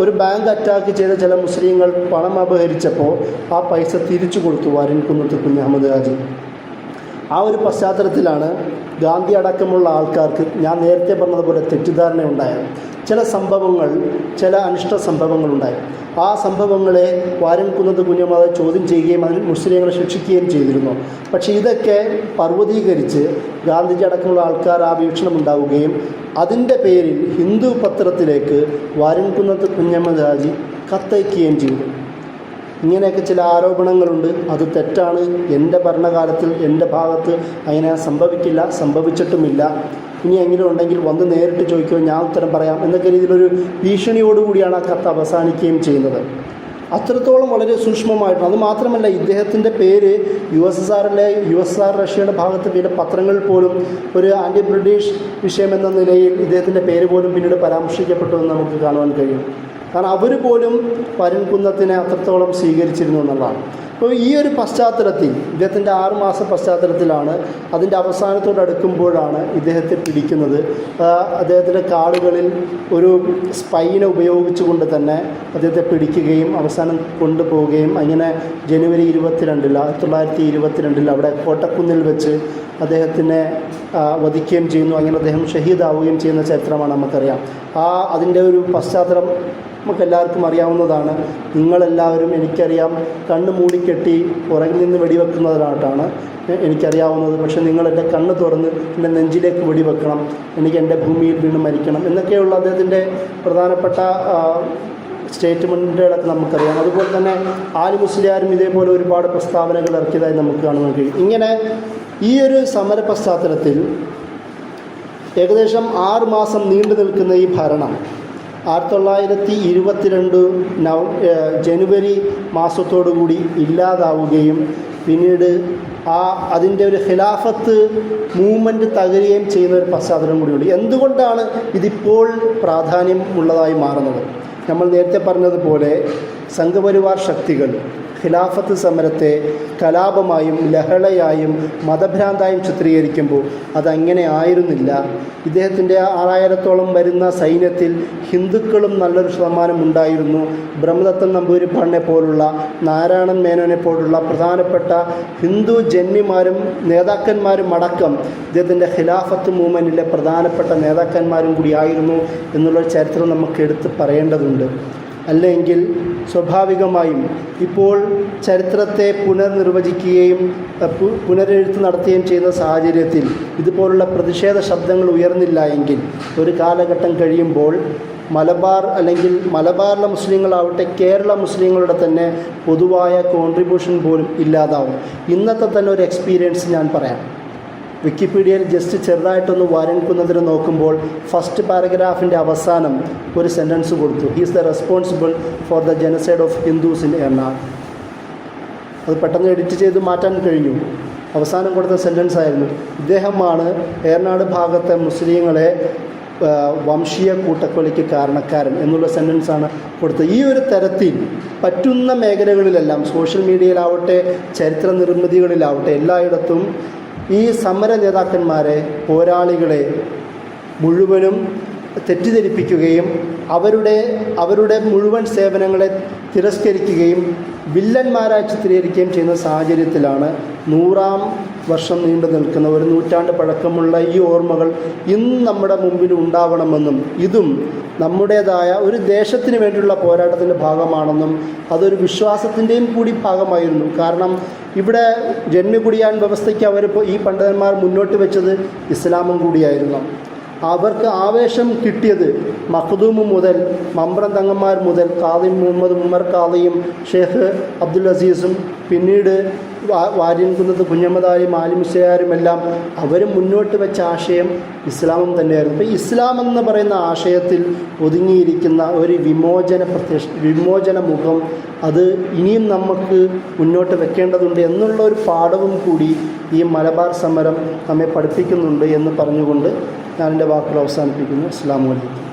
S1: ഒരു ബാങ്ക് അറ്റാക്ക് ചെയ്ത ചില മുസ്ലിങ്ങൾ പണം അപഹരിച്ചപ്പോൾ ആ പൈസ തിരിച്ചു കൊടുത്തു വാരിൻകുന്നത്ത് കുഞ്ഞഹമ്മദ് ഹാജി. ആ ഒരു പശ്ചാത്തലത്തിലാണ് ഗാന്ധി അടക്കമുള്ള ആൾക്കാർക്ക് ഞാൻ നേരത്തെ പറഞ്ഞതുപോലെ തെറ്റിദ്ധാരണയുണ്ടായത്. ചില അനിഷ്ട സംഭവങ്ങളുണ്ടായി. ആ സംഭവങ്ങളെ വാരിൻകുന്നത്ത് കുഞ്ഞഹമ്മദ് ചോദ്യം ചെയ്യുകയും അതിൽ മുസ്ലിങ്ങളെ ശിക്ഷിക്കുകയും ചെയ്തിരുന്നു. പക്ഷേ ഇതൊക്കെ പർവ്വതീകരിച്ച് ഗാന്ധിജി അടക്കമുള്ള ആൾക്കാർ ആ വീക്ഷണം ഉണ്ടാവുകയും അതിൻ്റെ പേരിൽ ഹിന്ദു പത്രത്തിലേക്ക് വാരിൻകുന്നത്ത് കുഞ്ഞഹമ്മദ് ഹാജി കത്തയക്കുകയും ചെയ്തു. ഇങ്ങനെയൊക്കെ ചില ആരോപണങ്ങളുണ്ട്. അത് തെറ്റാണ്. എൻ്റെ ഭരണകാലത്തിൽ എൻ്റെ ഭാഗത്ത് അങ്ങനെ സംഭവിക്കില്ല, സംഭവിച്ചിട്ടുമില്ല. ഇനി എങ്കിലും ഉണ്ടെങ്കിൽ വന്ന് നേരിട്ട് ചോദിക്കുമോ, ഞാൻ ഉത്തരം പറയാം എന്നൊക്കെ രീതിയിലൊരു ഭീഷണിയോടുകൂടിയാണ് ആ കത്ത് അവസാനിക്കുകയും ചെയ്യുന്നത്. അത്രത്തോളം വളരെ സൂക്ഷ്മമായിട്ടാണ്. അത് മാത്രമല്ല, ഇദ്ദേഹത്തിൻ്റെ പേര് USSR റഷ്യയുടെ ഭാഗത്ത് പിന്നെ പത്രങ്ങളിൽ പോലും ഒരു ആൻറ്റി ബ്രിട്ടീഷ് വിഷയം എന്ന നിലയിൽ ഇദ്ദേഹത്തിൻ്റെ പേര് പോലും പിന്നീട് പരാമർശിക്കപ്പെട്ടു എന്ന് നമുക്ക് കാണുവാൻ കഴിയും. കാരണം അവർ പോലും വാരിൻകുന്നത്തിനെ അത്രത്തോളം സ്വീകരിച്ചിരുന്നു എന്നുള്ളതാണ്. അപ്പോൾ ഈ ഒരു പശ്ചാത്തലത്തിൽ ഇദ്ദേഹത്തിൻ്റെ 6 മാസ പശ്ചാത്തലത്തിലാണ് അതിൻ്റെ അവസാനത്തോടടുക്കുമ്പോഴാണ് ഇദ്ദേഹത്തെ പിടിക്കുന്നത്. അദ്ദേഹത്തിൻ്റെ കാടുകളിൽ ഒരു സ്പൈനെ ഉപയോഗിച്ചുകൊണ്ട് തന്നെ അദ്ദേഹത്തെ പിടിക്കുകയും അവസാനം കൊണ്ടുപോവുകയും അങ്ങനെ ജനുവരി 1922 അവിടെ കോട്ടക്കുന്നിൽ വെച്ച് അദ്ദേഹത്തിനെ വധിക്കുകയും ചെയ്യുന്നു. അങ്ങനെ അദ്ദേഹം ഷഹീദാവുകയും ചെയ്യുന്ന ചരിത്രമാണ് നമുക്കറിയാം. അതിൻ്റെ ഒരു പശ്ചാത്തലം നമുക്കെല്ലാവർക്കും അറിയാവുന്നതാണ്. നിങ്ങളെല്ലാവരും, എനിക്കറിയാം, കണ്ണ് മൂടിക്കെട്ടി പുറകിൽ നിന്ന് വെടിവെക്കുന്നതിനായിട്ടാണ് എനിക്കറിയാവുന്നത്. പക്ഷേ നിങ്ങളെൻ്റെ കണ്ണ് തുറന്ന് എൻ്റെ നെഞ്ചിലേക്ക് വെടിവെക്കണം, എനിക്ക് എൻ്റെ ഭൂമിയിൽ വീണ് മരിക്കണം എന്നൊക്കെയുള്ള അദ്ദേഹത്തിൻ്റെ പ്രധാനപ്പെട്ട സ്റ്റേറ്റ്മെൻറ്റുകളൊക്കെ നമുക്കറിയാം. അതുപോലെ തന്നെ ആലി മുസ്ലിയാരും ഇതേപോലെ ഒരുപാട് പ്രസ്താവനകൾ ഇറക്കിയതായി നമുക്ക് കാണുവാൻ കഴിയും. ഇങ്ങനെ ഈ ഒരു സമര പശ്ചാത്തലത്തിൽ ഏകദേശം 6 മാസം നീണ്ടു നിൽക്കുന്ന ഈ ഭരണം 1922 ജനുവരി മാസത്തോടുകൂടി ഇല്ലാതാവുകയും പിന്നീട് അതിൻ്റെ ഒരു ഖിലാഫത്ത് മൂവ്മെൻറ്റ് തകരുകയും ചെയ്യുന്ന ഒരു പശ്ചാത്തലം കൂടിയുണ്ട്. എന്തുകൊണ്ടാണ് ഇതിപ്പോൾ പ്രാധാന്യം ഉള്ളതായി മാറുന്നത്? നമ്മൾ നേരത്തെ പറഞ്ഞതുപോലെ സംഘപരിവാർ ശക്തികൾ ഖിലാഫത്ത് സമരത്തെ കലാപമായും ലഹളയായും മതഭ്രാന്തായും ചിത്രീകരിക്കുമ്പോൾ അതങ്ങനെ ആയിരുന്നില്ല. ഇദ്ദേഹത്തിൻ്റെ 6000-ഓളം വരുന്ന സൈന്യത്തിൽ ഹിന്ദുക്കളും നല്ലൊരു ശതമാനം ഉണ്ടായിരുന്നു. ബ്രഹ്മദത്തൻ നമ്പൂതിരിപ്പാടിനെ പോലുള്ള, നാരായണൻ മേനോനെ പോലുള്ള പ്രധാനപ്പെട്ട ഹിന്ദു ജന്മിമാരും നേതാക്കന്മാരും അടക്കം ഇദ്ദേഹത്തിൻ്റെ ഖിലാഫത്ത് മൂവ്മെൻറ്റിലെ പ്രധാനപ്പെട്ട നേതാക്കന്മാരും കൂടിയായിരുന്നു എന്നുള്ളൊരു ചരിത്രം നമുക്ക് എടുത്ത് പറയേണ്ടതുണ്ട്. അല്ലെങ്കിൽ സ്വാഭാവികമായും ഇപ്പോൾ ചരിത്രത്തെ പുനർനിർവചിക്കുകയും പുനരെഴുത്ത് നടത്തുകയും ചെയ്യുന്ന സാഹചര്യത്തിൽ ഇതുപോലുള്ള പ്രതിഷേധ ശബ്ദങ്ങൾ ഉയർന്നില്ല എങ്കിൽ ഒരു കാലഘട്ടം കഴിയുമ്പോൾ മലബാറിലെ മുസ്ലിങ്ങളാവട്ടെ, കേരള മുസ്ലിങ്ങളുടെ തന്നെ പൊതുവായ കോൺട്രിബ്യൂഷൻ പോലും ഇല്ലാതാവും. ഇന്നത്തെ തന്നെ ഒരു എക്സ്പീരിയൻസ് ഞാൻ പറയാം. വിക്കിപീഡിയയിൽ ജസ്റ്റ് ചെറുതായിട്ടൊന്ന് വാരിൻകുന്നതിന് നോക്കുമ്പോൾ ഫസ്റ്റ് പാരഗ്രാഫിൻ്റെ അവസാനം ഒരു സെൻറ്റൻസ് കൊടുത്തു, he is the responsible for the ജനസൈഡ് of Hindus in Ernad. അത് പെട്ടെന്ന് എഡിറ്റ് ചെയ്ത് മാറ്റാൻ കഴിഞ്ഞു. അവസാനം കൊടുത്ത സെൻറ്റൻസ് ആയിരുന്നു, ഇദ്ദേഹമാണ് ഏർനാട് ഭാഗത്തെ മുസ്ലിങ്ങളെ വംശീയ കൂട്ടക്കൊലയ്ക്ക് കാരണക്കാരൻ എന്നുള്ള സെൻറ്റൻസാണ് കൊടുത്തത്. ഈ ഒരു തരത്തിൽ പറ്റുന്ന മേഖലകളിലെല്ലാം, സോഷ്യൽ മീഡിയയിലാവട്ടെ, ചരിത്ര നിർമ്മിതികളിലാവട്ടെ, എല്ലായിടത്തും ഈ സമര നേതാക്കന്മാരെ, പോരാളികളെ മുഴുവനും തെറ്റിദ്ധരിപ്പിക്കുകയും അവരുടെ മുഴുവൻ സേവനങ്ങളെ തിരസ്കരിക്കുകയും വില്ലന്മാരായി ചിത്രീകരിക്കുകയും ചെയ്യുന്ന സാഹചര്യത്തിലാണ് 100-ാം വർഷം നീണ്ടു നിൽക്കുന്ന, ഒരു നൂറ്റാണ്ട് പഴക്കമുള്ള ഈ ഓർമ്മകൾ ഇന്ന് നമ്മുടെ മുമ്പിൽ ഉണ്ടാവണമെന്നും ഇതും നമ്മുടേതായ ഒരു ദേശത്തിന് വേണ്ടിയുള്ള പോരാട്ടത്തിൻ്റെ ഭാഗമാണെന്നും അതൊരു വിശ്വാസത്തിൻ്റെയും കൂടി ഭാഗമായിരുന്നു. കാരണം ഇവിടെ ജന്മികുടിയാൻ വ്യവസ്ഥയ്ക്ക് ഈ പണ്ഡിതന്മാർ മുന്നോട്ട് വെച്ചത് ഇസ്ലാമും കൂടിയായിരുന്നു. അവർക്ക് ആവേശം കിട്ടിയത് മഖ്ദൂം മുതൽ മമ്പ്രം തങ്ങന്മാർ മുതൽ ഖാദി മുഹമ്മദ് ഉമർ ഖാദിയും ഷെയ്ഖ് അബ്ദുൽ അസീസും പിന്നീട് വാരിൻകുന്നത്ത് കുഞ്ഞഹമ്മദ് ഹാജിയും ആലി മുസ്ലിയാരുമെല്ലാം അവർ മുന്നോട്ട് വെച്ച ആശയം ഇസ്ലാമും തന്നെയായിരുന്നു. അപ്പോൾ ഇസ്ലാം എന്ന് പറയുന്ന ആശയത്തിൽ ഒതുങ്ങിയിരിക്കുന്ന ഒരു വിമോചന മുഖം അത് ഇനിയും നമുക്ക് മുന്നോട്ട് വെക്കേണ്ടതുണ്ട് എന്നുള്ള ഒരു പാഠവും കൂടി ഈ മലബാർ സമരം നമ്മെ പഠിപ്പിക്കുന്നുണ്ട് എന്ന് പറഞ്ഞുകൊണ്ട് ഞാൻ എൻ്റെ വാക്കുകൾ അവസാനിപ്പിക്കുന്നു. അസ്സലാമു അലൈക്കും.